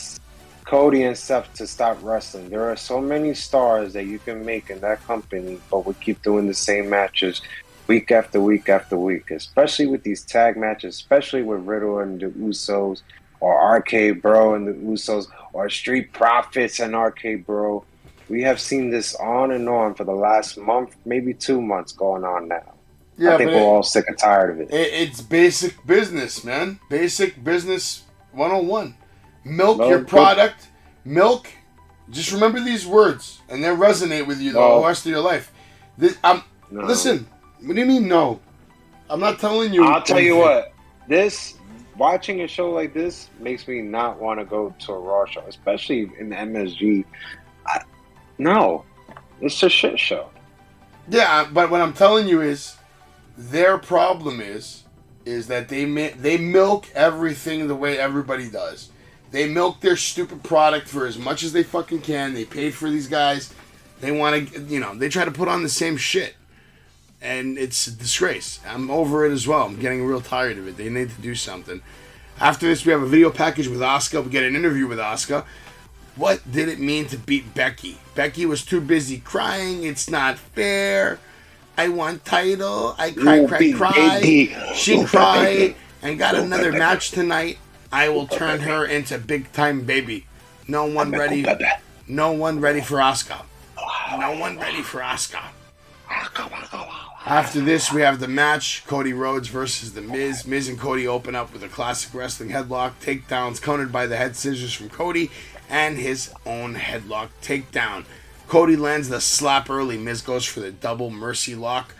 Cody and Seth to stop wrestling. There are so many stars that you can make in that company, but we keep doing the same matches week after week after week, especially with these tag matches, especially with Riddle and the Usos, or RK Bro and the Usos, or Street Profits and RK Bro. We have seen this on and on for the last month, maybe 2 months going on now. Yeah, I think we're all sick and tired of it. It's basic business, man. Basic business 101. Milk your product. Milk. Just remember these words, and they resonate with you the whole rest of your life. Listen, what do you mean no? I'm not telling you. I'll tell you what. Watching a show like this makes me not want to go to a Raw show, especially in the MSG. No, it's a shit show. Yeah, but what I'm telling you is, their problem is that they milk everything the way everybody does. They milk their stupid product for as much as they fucking can. They paid for these guys. They want to, they try to put on the same shit. And it's a disgrace. I'm over it as well. I'm getting real tired of it. They need to do something. After this, we have a video package with Asuka. We get an interview with Asuka. What did it mean to beat Becky? Becky was too busy crying. It's not fair. I want title. I cry. She cried and got another match tonight. I will turn her into big time baby. No one ready for Asuka. No one ready for Asuka. After this, we have the match, Cody Rhodes versus The Miz. Miz and Cody open up with a classic wrestling headlock. Takedowns countered by the head scissors from Cody and his own headlock takedown. Cody lands the slap early. Miz goes for the double mercy lock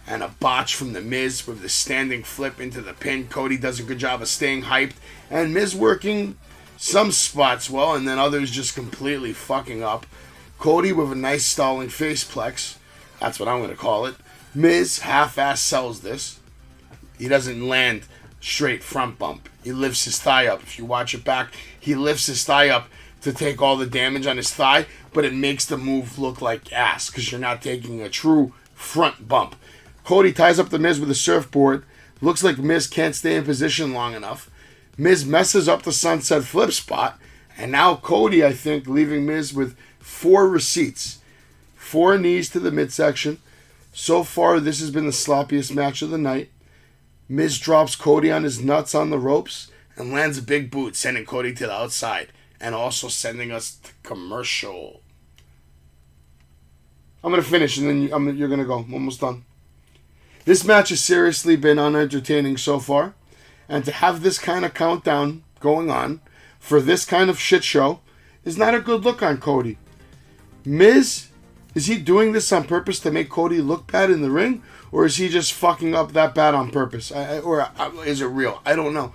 and a botch from The Miz with the standing flip into the pin. Cody does a good job of staying hyped, and Miz working some spots well, and then others just completely fucking up. Cody with a nice stalling faceplex. That's what I'm going to call it. Miz half-ass sells this. He doesn't land straight front bump. He lifts his thigh up. If you watch it back, he lifts his thigh up to take all the damage on his thigh, but it makes the move look like ass because you're not taking a true front bump. Cody ties up the Miz with a surfboard. Looks like Miz can't stay in position long enough. Miz messes up the sunset flip spot, and now Cody, I think, leaving Miz with 4 receipts. 4 knees to the midsection. So far, this has been the sloppiest match of the night. Miz drops Cody on his nuts on the ropes and lands a big boot, sending Cody to the outside and also sending us to commercial. I'm going to finish and then you're going to go. I'm almost done. This match has seriously been unentertaining so far. And to have this kind of countdown going on for this kind of shit show is not a good look on Cody. Miz, is he doing this on purpose to make Cody look bad in the ring? Or is he just fucking up that bad on purpose? Or is it real? I don't know.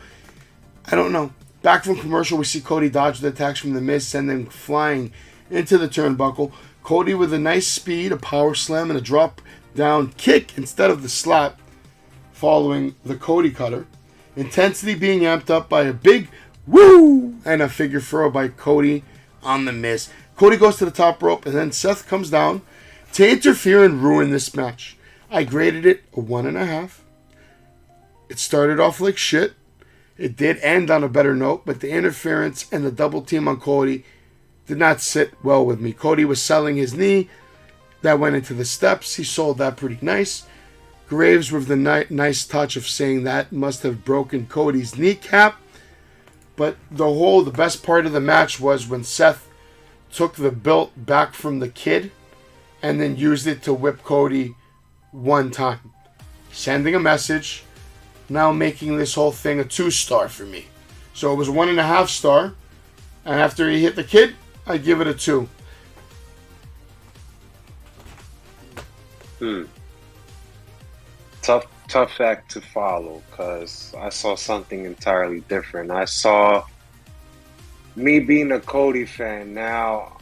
Back from commercial, we see Cody dodge the attacks from The Miz, send them flying into the turnbuckle. Cody with a nice speed, a power slam, and a drop down kick instead of the slap, following the Cody cutter. Intensity being amped up by a big woo and a figure throw by Cody on The Miz. Cody goes to the top rope, and then Seth comes down to interfere and ruin this match. I graded it a 1.5. It started off like shit. It did end on a better note, but the interference and the double team on Cody did not sit well with me. Cody was selling his knee. That went into the steps. He sold that pretty nice. Graves with the nice touch of saying that must have broken Cody's kneecap. But the best part of the match was when Seth took the belt back from the Kid and then used it to whip Cody one time. Sending a message. Now making this whole thing a 2-star for me. So it was a 1.5 star. And after he hit the Kid, I give it a 2. Tough act to follow, because I saw something entirely different. I saw me being a Cody fan now,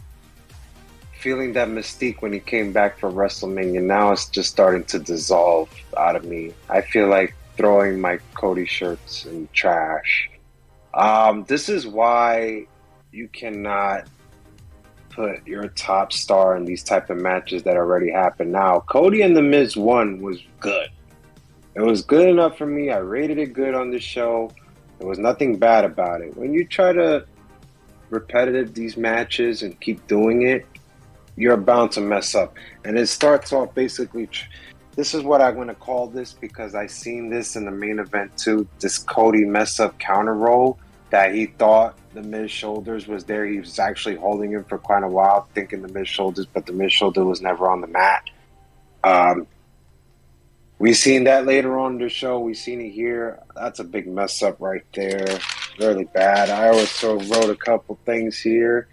feeling that mystique when he came back from WrestleMania. Now it's just starting to dissolve out of me. I feel like throwing my Cody shirts in trash. This is why you cannot put your top star in these type of matches that already happened. Now, Cody and The Miz 1 was good. It was good enough for me. I rated it good on the show. There was nothing bad about it. When you try to repetitive these matches and keep doing it, you're bound to mess up. And it starts off basically this is what I'm going to call this because I seen this in the main event too. This Cody mess up counter roll that he thought the Miz shoulders was there. He was actually holding him for quite a while, thinking the Miz shoulders, but the Miz shoulder was never on the mat. We seen that later on in the show. We seen it here. That's a big mess up right there. Really bad. I also wrote a couple things here.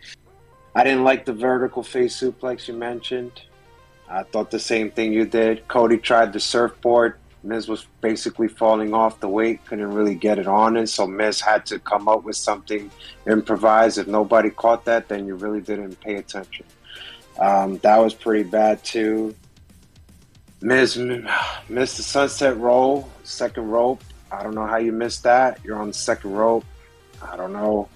I didn't like the vertical face suplex you mentioned. I thought the same thing you did. Cody tried the surfboard. Miz was basically falling off the weight, couldn't really get it on it, so Miz had to come up with something improvised. If nobody caught that, then you really didn't pay attention. That was pretty bad too. Miz missed the sunset roll, second rope. I don't know how you missed that. You're on the second rope. I don't know.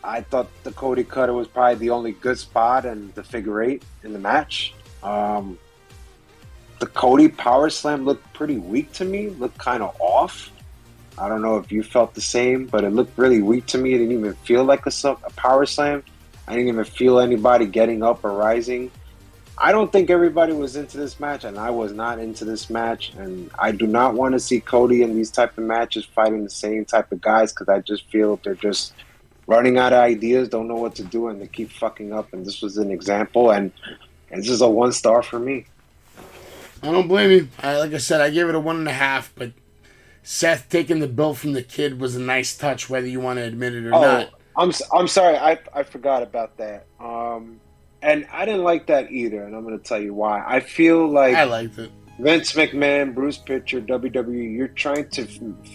I thought the Cody Cutter was probably the only good spot and the figure eight in the match. The Cody power slam looked pretty weak to me, looked kind of off. I don't know if you felt the same, but it looked really weak to me. It didn't even feel like a power slam. I didn't even feel anybody getting up or rising. I don't think everybody was into this match, and I was not into this match. And I do not want to see Cody in these type of matches fighting the same type of guys because I just feel they're just running out of ideas, don't know what to do, and they keep fucking up. And this was an example, and this is a 1 star for me. I don't blame you. Like I said, I gave it a 1.5, but Seth taking the belt from the Kid was a nice touch, whether you want to admit it or not. I'm sorry, I forgot about that. And I didn't like that either, and I'm going to tell you why. I feel like I liked it. Vince McMahon, Bruce Pritchard, WWE, you're trying to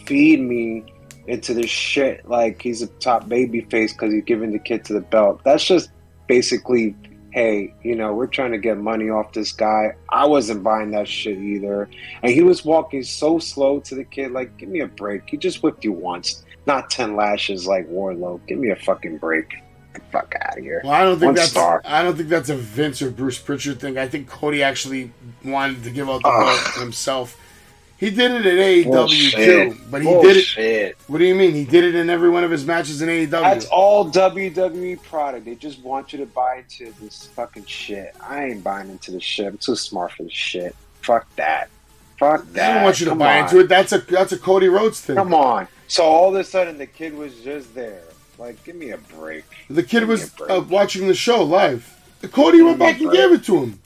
feed me into this shit like he's a top baby face because he's giving the Kid to the belt. That's just basically, hey, we're trying to get money off this guy. I wasn't buying that shit either. And he was walking so slow to the Kid, like, give me a break. He just whipped you once, not 10 lashes like Warlow. Give me a fucking break. Get the fuck out of here. Well, I don't think 1 star. I don't think that's a Vince or Bruce Pritchard thing. I think Cody actually wanted to give out the belt himself. He did it at AEW too, but he did it. What do you mean? He did it in every one of his matches in AEW. That's all WWE product. They just want you to buy into this fucking shit. I ain't buying into this shit. I'm too smart for this shit. Fuck that. Fuck that. I don't want you to buy into it. That's a Cody Rhodes thing. Come on. So all of a sudden the Kid was just there. Like, give me a break. The Kid was watching the show live. Cody went back and gave it to him.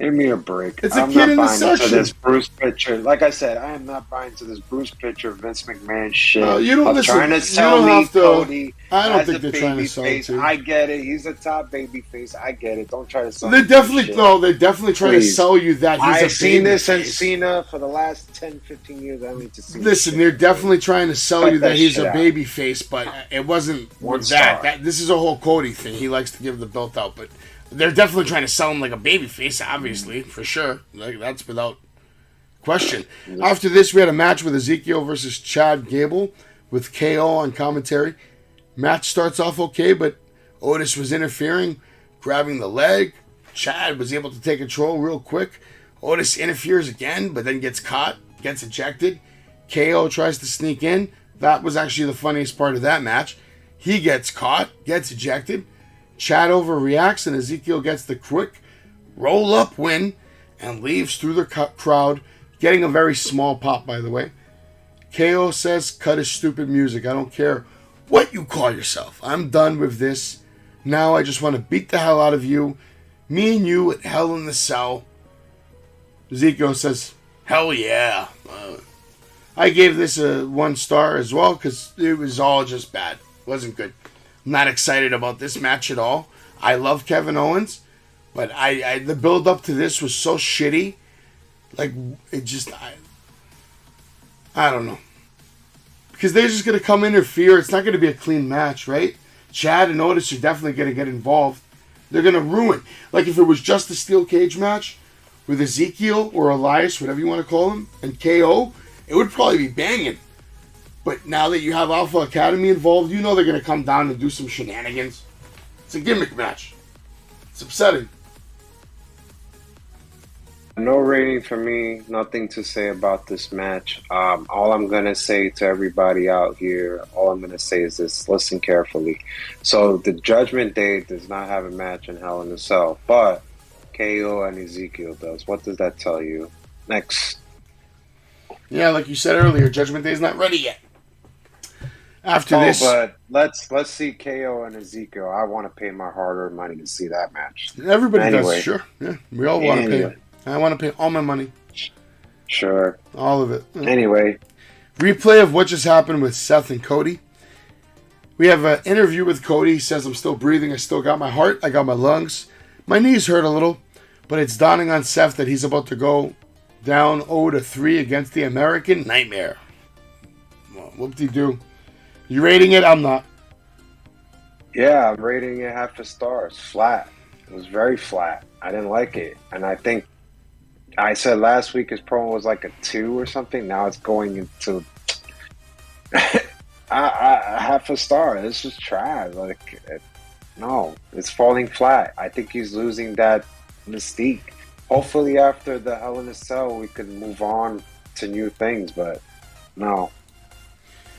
Give me a break. It's a kid in the section. Into this Bruce Pritchard. Like I said, I am not buying into this Bruce Pritchard, Vince McMahon shit. You don't listen. Trying to sell me Cody. I don't think they're trying to sell it. I get it. He's a top baby face. I get it. Don't try to sell. They're definitely trying to sell you that he's a baby face. I've seen this in Cena for the last 10, 15 years. I need to see. Listen, they're definitely trying to sell you that he's a baby face, but it wasn't that. This is a whole Cody thing. He likes to give the belt out, but they're definitely trying to sell him like a babyface, obviously, for sure. Like, that's without question. After this, we had a match with Ezekiel versus Chad Gable with KO on commentary. Match starts off okay, but Otis was interfering, grabbing the leg. Chad was able to take control real quick. Otis interferes again, but then gets caught, gets ejected. KO tries to sneak in. That was actually the funniest part of that match. He gets caught, gets ejected. Chad overreacts, and Ezekiel gets the quick roll-up win and leaves through the crowd, getting a very small pop, by the way. KO says, cut his stupid music. I don't care what you call yourself. I'm done with this. Now I just want to beat the hell out of you. Me and you at Hell in the Cell. Ezekiel says, hell yeah. I gave this a 1 star as well because it was all just bad. It wasn't good. Not excited about this match at all. I love Kevin Owens, but the build up to this was so shitty. Like, it just I don't know, because they're just gonna come interfere. It's not gonna be a clean match, right? Chad and Otis are definitely gonna get involved. They're gonna ruin. Like, if it was just a steel cage match with Ezekiel or Elias, whatever you want to call him, and KO, it would probably be banging. But now that you have Alpha Academy involved, you know they're going to come down and do some shenanigans. It's a gimmick match. It's upsetting. No rating for me. Nothing to say about this match. All I'm going to say to everybody out here, all I'm going to say is this. Listen carefully. So the Judgment Day does not have a match in Hell in a Cell. But KO and Ezekiel does. What does that tell you? Next. Yeah, like you said earlier, Judgment Day is not ready yet. After this, but let's see KO and Ezekiel. I want to pay my hard-earned money to see that match. Everybody does, sure. Yeah, we all want to Anyway. pay. I want to pay all my money. Sure. All of it. Anyway. Replay of what just happened with Seth and Cody. We have an interview with Cody. He says, I'm still breathing. I still got my heart. I got my lungs. My knees hurt a little. But it's dawning on Seth that he's about to go down 0-3 against the American Nightmare. Well, whoop-de-doo. You rating it? I'm not. Yeah, I'm rating it half a star. It's flat. It was very flat. I didn't like it. And I think I said last week his promo was like a 2 or something. Now it's going into half a star. It's just trash. No, it's falling flat. I think he's losing that mystique. Hopefully after the Hell in a Cell we can move on to new things, but no.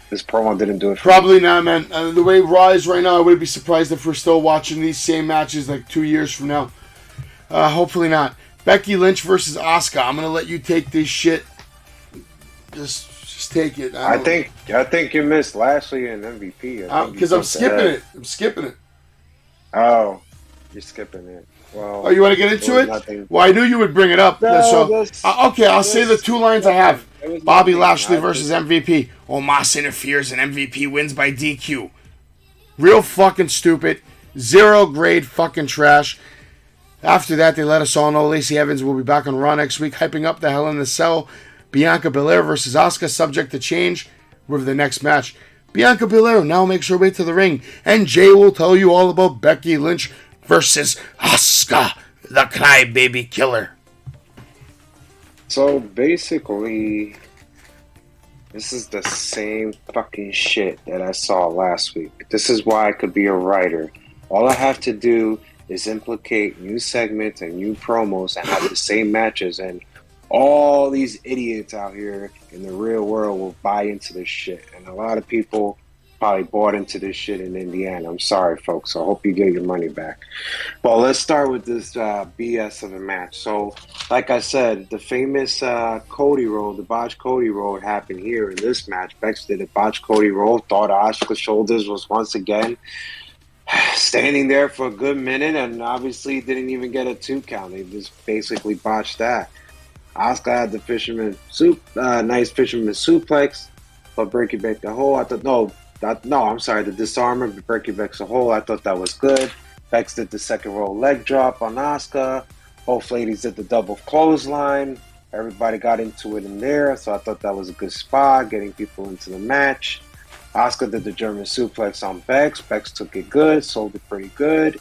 This promo didn't do it for Probably me. not, man. The way Raw is right now, I wouldn't be surprised if we're still watching these same matches like 2 years from now. Hopefully not. Becky Lynch versus Asuka. I'm gonna let you take this shit. Just take it. I think you missed Lashley and MVP. Because I'm skipping it. I'm skipping it. Oh, you're skipping it. Well, Oh, you want to get into it? Nothing. Well, I knew you would bring it up. No, Okay, I'll say the 2 lines I have. There was Bobby nothing. Lashley I versus just- MVP. Omos interferes and MVP wins by DQ. Real fucking stupid. 0 grade fucking trash. After that, they let us all know Lacey Evans will be back on Raw next week, hyping up the Hell in the Cell. Bianca Belair versus Asuka, subject to change with the next match. Bianca Belair now makes her way to the ring, and Jay will tell you all about Becky Lynch versus Asuka, the Crybaby Killer. So basically, this is the same fucking shit that I saw last week. This is why I could be a writer. All I have to do is implicate new segments and new promos and have the same matches, and all these idiots out here in the real world will buy into this shit. And a lot of people probably bought into this shit in Indiana. I'm sorry, folks. I hope you get your money back. Well, let's start with this BS of a match. So, like I said, the famous Cody roll, the botch Cody roll happened here in this match. Bex did a botch Cody roll, thought Asuka's shoulders was once again standing there for a good minute, and obviously didn't even get a 2 count. They just basically botched that. Asuka had the nice fisherman suplex, but Becky back the hole. The disarmer, but Becky back the hole. I thought that was good. Bex did the second roll leg drop on Asuka. Both ladies did the double clothesline. Everybody got into it in there, so I thought that was a good spot, getting people into the match. Asuka did the German suplex on Bex. Bex took it good, sold it pretty good.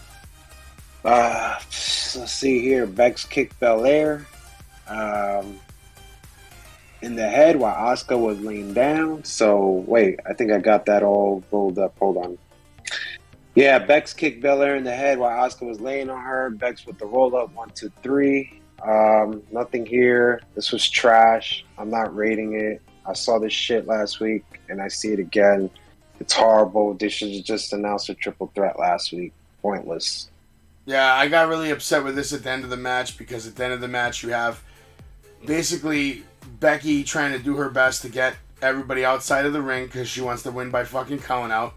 Let's see here. Bex kicked Belair in the head while Asuka was laying down. So, wait, I think I got that all rolled up. Hold on. Yeah, Bex kicked Belair in the head while Asuka was laying on her. Bex with the roll up, 1, 2, 3. Nothing here. This was trash. I'm not rating it. I saw this shit last week, and I see it again. It's horrible. They should have just announced a triple threat last week. Pointless. Yeah, I got really upset with this at the end of the match, because at the end of the match you have basically Becky trying to do her best to get everybody outside of the ring because she wants to win by fucking count out.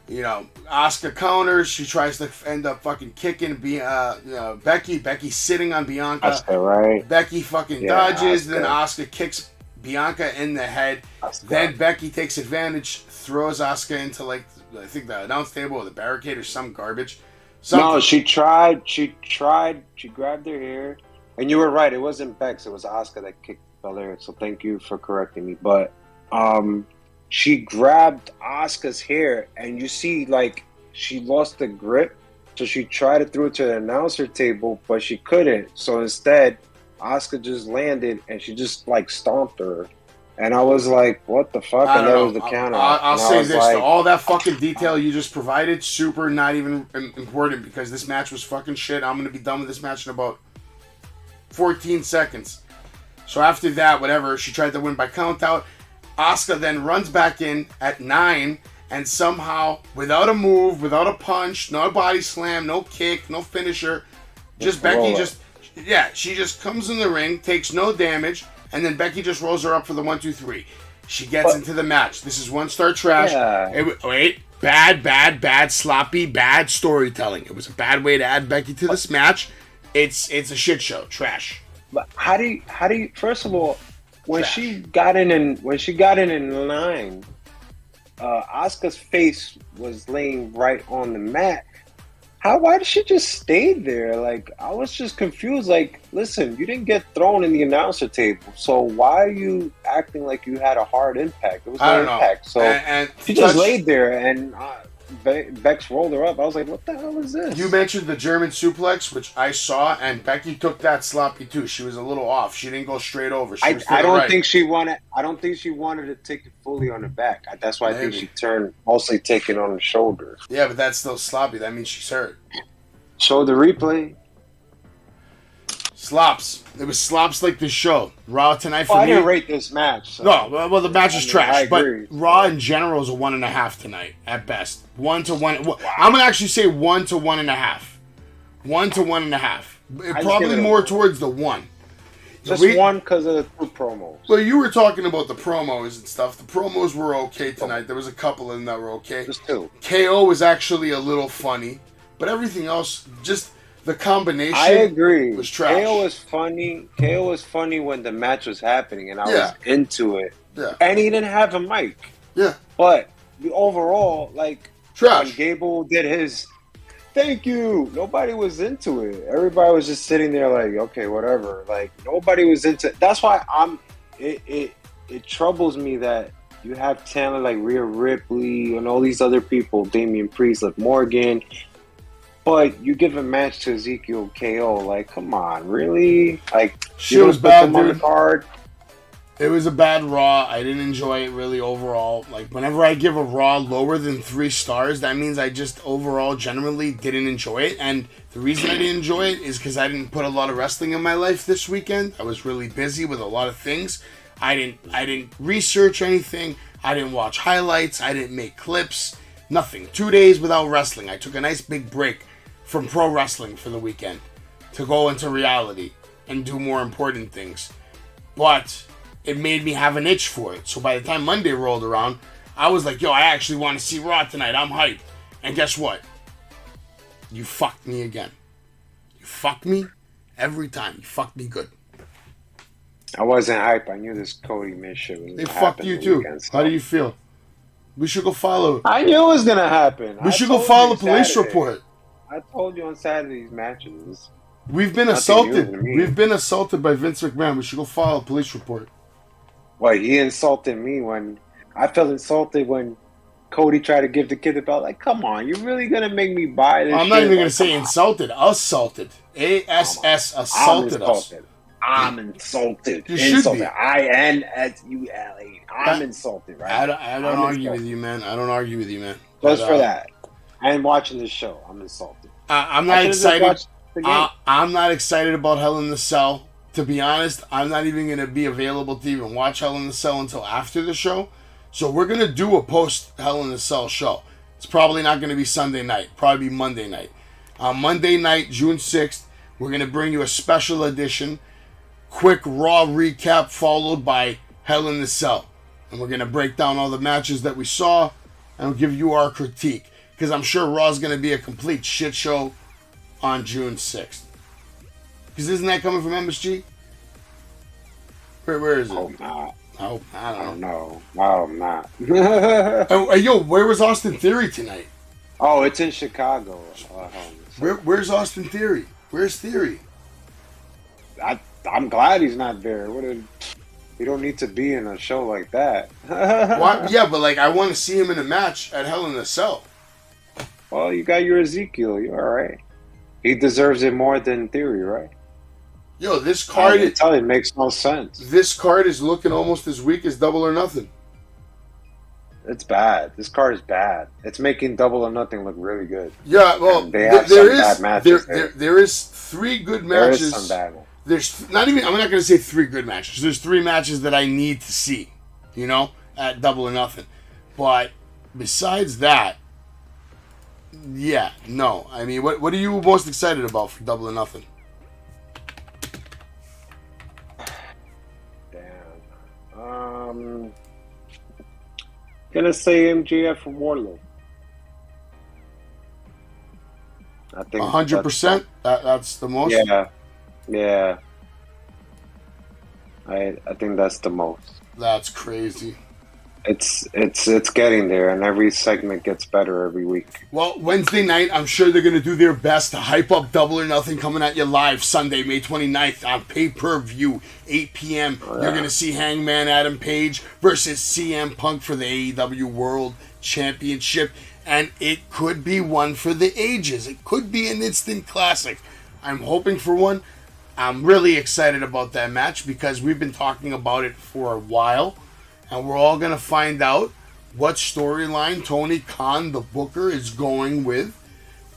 You know, Asuka counters. She tries to end up fucking kicking Becky. Becky's sitting on Bianca. That's right. Becky fucking dodges. Then Asuka kicks Bianca in the head. Then Becky takes advantage, throws Asuka into I think the announce table or the barricade or some garbage. No, she tried. She grabbed her hair, and you were right. It wasn't Bex. It was Asuka that kicked Belair. So thank you for correcting me. But she grabbed Asuka's hair, and you see, she lost the grip. So she tried to throw it to the announcer table, but she couldn't. So instead, Asuka just landed, and she just stomped her. And I was like, what the fuck? And that was the counter. I'll say this, all that fucking detail you just provided, super not even important, because this match was fucking shit. I'm going to be done with this match in about 14 seconds. So after that, whatever, she tried to win by count out. Asuka then runs back in at 9, and somehow, without a move, without a punch, no body slam, no kick, no finisher, Just Becky she just comes in the ring, takes no damage, and then Becky just rolls her up for the 1, 2, 3. She gets into the match. This is 1-star trash. Yeah. Bad, sloppy, bad storytelling. It was a bad way to add Becky to this match. It's a shit show, trash. But how do you? First of all, when she got in line, Asuka's face was laying right on the mat. Why did she just stay there? Like, I was just confused. Like, listen, you didn't get thrown in the announcer table, so why are you acting like you had a hard impact? It was no impact. So and she just laid there, and Bex rolled her up. I was like, what the hell is this? You mentioned the German suplex, which I saw, and Becky took that sloppy too. She was a little off. She didn't go straight over. She was I don't think she wanted to take it fully on the back. That's why I think she turned mostly taking on the shoulder. Yeah, but that's still sloppy. That means she's hurt. Show the replay. Slops. It was slops like the show. Raw tonight for me. I didn't rate this match. So. No, well, the match is trash. But Raw in general is a 1.5 tonight at best. 1 to 1. I'm gonna actually say 1 to 1.5. 1 to 1.5. Probably more towards the 1. Just 1 because of the 2 promos. Well, you were talking about the promos and stuff. The promos were okay tonight. There was a couple of them that were okay. Just 2. KO was actually a little funny, but everything else just. The combination, I agree, was trash. KO was funny. KO was funny when the match was happening, and I was into it. Yeah. And he didn't have a mic. Yeah. But the overall, like, trash. when Gable did his thank you, nobody was into it. Everybody was just sitting there like, okay, whatever. Like, nobody was into it. That's why it troubles me that you have talent like Rhea Ripley and all these other people, Damian Priest, like Morgan. But you give a match to Ezekiel KO, like, come on, really? Like, she was bad, dude. On the card. It was a bad Raw. I didn't enjoy it really overall. Like, whenever I give a Raw lower than 3 stars, that means I just overall generally didn't enjoy it. And the reason I didn't enjoy it is because I didn't put a lot of wrestling in my life this weekend. I was really busy with a lot of things. I didn't research anything. I didn't watch highlights. I didn't make clips. Nothing. 2 days without wrestling. I took a nice big break from pro wrestling for the weekend to go into reality and do more important things. But it made me have an itch for it. So by the time Monday rolled around, I was like, yo, I actually want to see Raw tonight. I'm hyped. And guess what? You fucked me again. You fucked me every time. You fucked me good. I wasn't hyped. I knew this Cody Miz shit was They fucked you too. Weekend, so. How do you feel? We should go follow. I knew it was going to happen. We should go follow the police report. I told you on Saturday's matches. We've been assaulted. We've been assaulted by Vince McMahon. We should go file a police report. Well, he insulted me when I felt insulted when Cody tried to give the kid the belt. Like, come on, you're really gonna make me buy this? I'm not even gonna say insulted. Assaulted. ASS assaulted us. I'm insulted. You should be. INSULA. I'm insulted, right? I don't argue with you, man. I don't argue with you, man. Just for that. I am watching this show. I'm insulted. I'm not excited. I'm not excited about Hell in the Cell. To be honest, I'm not even going to be available to even watch Hell in the Cell until after the show. So we're going to do a post Hell in the Cell show. It's probably not going to be Sunday night. Probably be Monday night. On Monday night, June 6th, we're going to bring you a special edition. Quick Raw recap followed by Hell in the Cell. And we're going to break down all the matches that we saw and we'll give you our critique. Because I'm sure Raw's going to be a complete shit show on June 6th. Because isn't that coming from MSG? Where is it? Oh, not. Oh, I don't know. No, not. Yo, where was Austin Theory tonight? Oh, it's in Chicago. Where's Austin Theory? Where's Theory? I'm glad he's not there. You don't need to be in a show like that. Why? Yeah, but like I want to see him in a match at Hell in a Cell. Well, you got your Ezekiel. You're all right. He deserves it more than Theory, right? Yo, this card... It makes no sense. This card is looking almost as weak as Double or Nothing. It's bad. This card is bad. It's making Double or Nothing look really good. Yeah, well, there is 3 good matches. There is some bad ones. There's not even... I'm not going to say 3 good matches. There's 3 matches that I need to see, at Double or Nothing. But besides that, Yeah, no. I mean, what are you most excited about for Double or Nothing? Damn. Gonna say MJF and Warlow. I think 100%. That's the most. Yeah. I think that's the most. That's crazy. It's getting there, and every segment gets better every week. Well, Wednesday night, I'm sure they're going to do their best to hype up Double or Nothing coming at you live Sunday, May 29th on pay-per-view, 8 p.m. Oh, yeah. You're going to see Hangman Adam Page versus CM Punk for the AEW World Championship, and it could be one for the ages. It could be an instant classic. I'm hoping for one. I'm really excited about that match because we've been talking about it for a while. And we're all going to find out what storyline Tony Khan, the booker, is going with.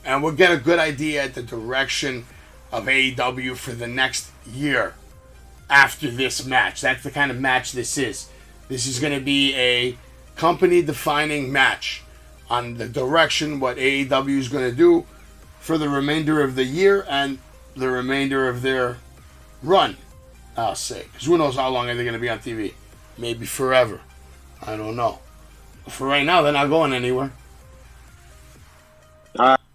And we'll get a good idea at the direction of AEW for the next year after this match. That's the kind of match this is. This is going to be a company-defining match on the direction what AEW is going to do for the remainder of the year and the remainder of their run, I'll say. Because who knows how long they're going to be on TV. Maybe forever. I don't know. For right now, they're not going anywhere.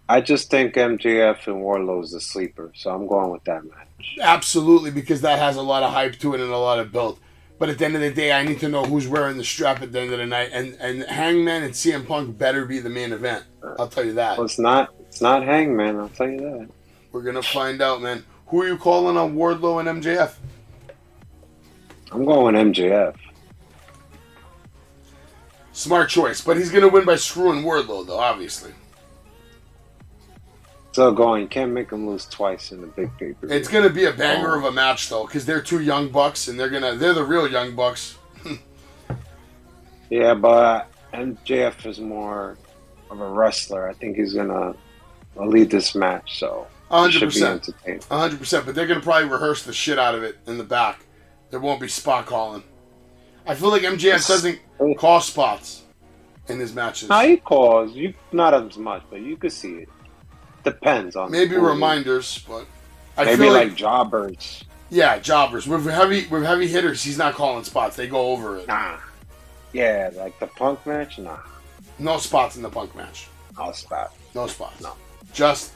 I just think MJF and Warlow is the sleeper, so I'm going with that match. Absolutely, because that has a lot of hype to it and a lot of build. But at the end of the day, I need to know who's wearing the strap at the end of the night. And Hangman and CM Punk better be the main event. I'll tell you that. Well, it's not Hangman, I'll tell you that. We're going to find out, man. Who are you calling on Wardlow and MJF? I'm going MJF. Smart choice, but he's going to win by screwing Wardlow, though, obviously. Still going. Can't make him lose twice in the big paper. It's going to be a banger of a match, though, because they're two young bucks, and they're the real young bucks. Yeah, but MJF is more of a wrestler. I think he's going to lead this match, so it should be 100%. entertaining. 100%, but they're going to probably rehearse the shit out of it in the back. There won't be spot calling. I feel like MJF doesn't call spots in his matches. No, he calls. Not as much, but you could see it. Depends on maybe reminders, but I maybe feel like jobbers. Yeah, jobbers. With heavy hitters, he's not calling spots. They go over it. Nah. Yeah, like the Punk match. Nah. No spots in the Punk match. No spot. No spots. No. Just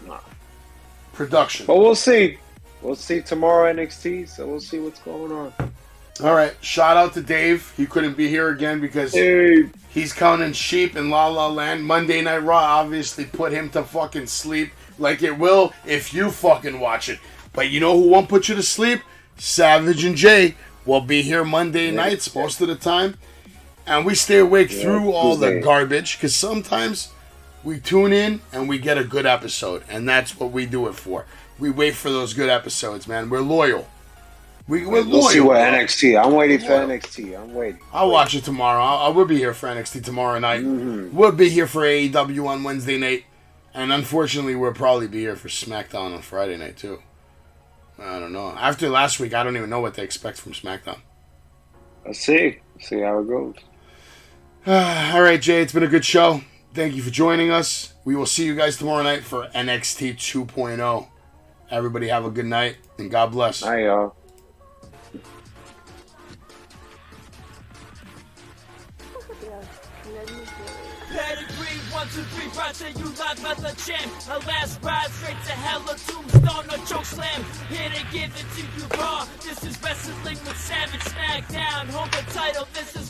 production. But we'll see. We'll see tomorrow NXT, so we'll see what's going on. All right. Shout out to Dave. He couldn't be here again because he's counting sheep in La La Land. Monday Night Raw obviously put him to fucking sleep like it will if you fucking watch it. But you know who won't put you to sleep? Savage and Jay will be here Monday nights most of the time. And we stay awake through all the garbage because sometimes we tune in and we get a good episode. And that's what we do it for. We wait for those good episodes, man. We're loyal. We're loyal. We'll see what NXT. I'm waiting for NXT. I'm waiting. I'll watch it tomorrow. I will be here for NXT tomorrow night. Mm-hmm. We'll be here for AEW on Wednesday night. And unfortunately, we'll probably be here for SmackDown on Friday night, too. I don't know. After last week, I don't even know what to expect from SmackDown. Let's see. See how it goes. All right, Jay. It's been a good show. Thank you for joining us. We will see you guys tomorrow night for NXT 2.0. Everybody have a good night, and God bless. Bye, y'all. Pedigree, 1, 2, 3, brought to you live by the champ. A last ride straight to hell, a tombstone, a choke slam. Here to give it to you raw. This is Wrestling with Savage Smackdown. Hold the title, this is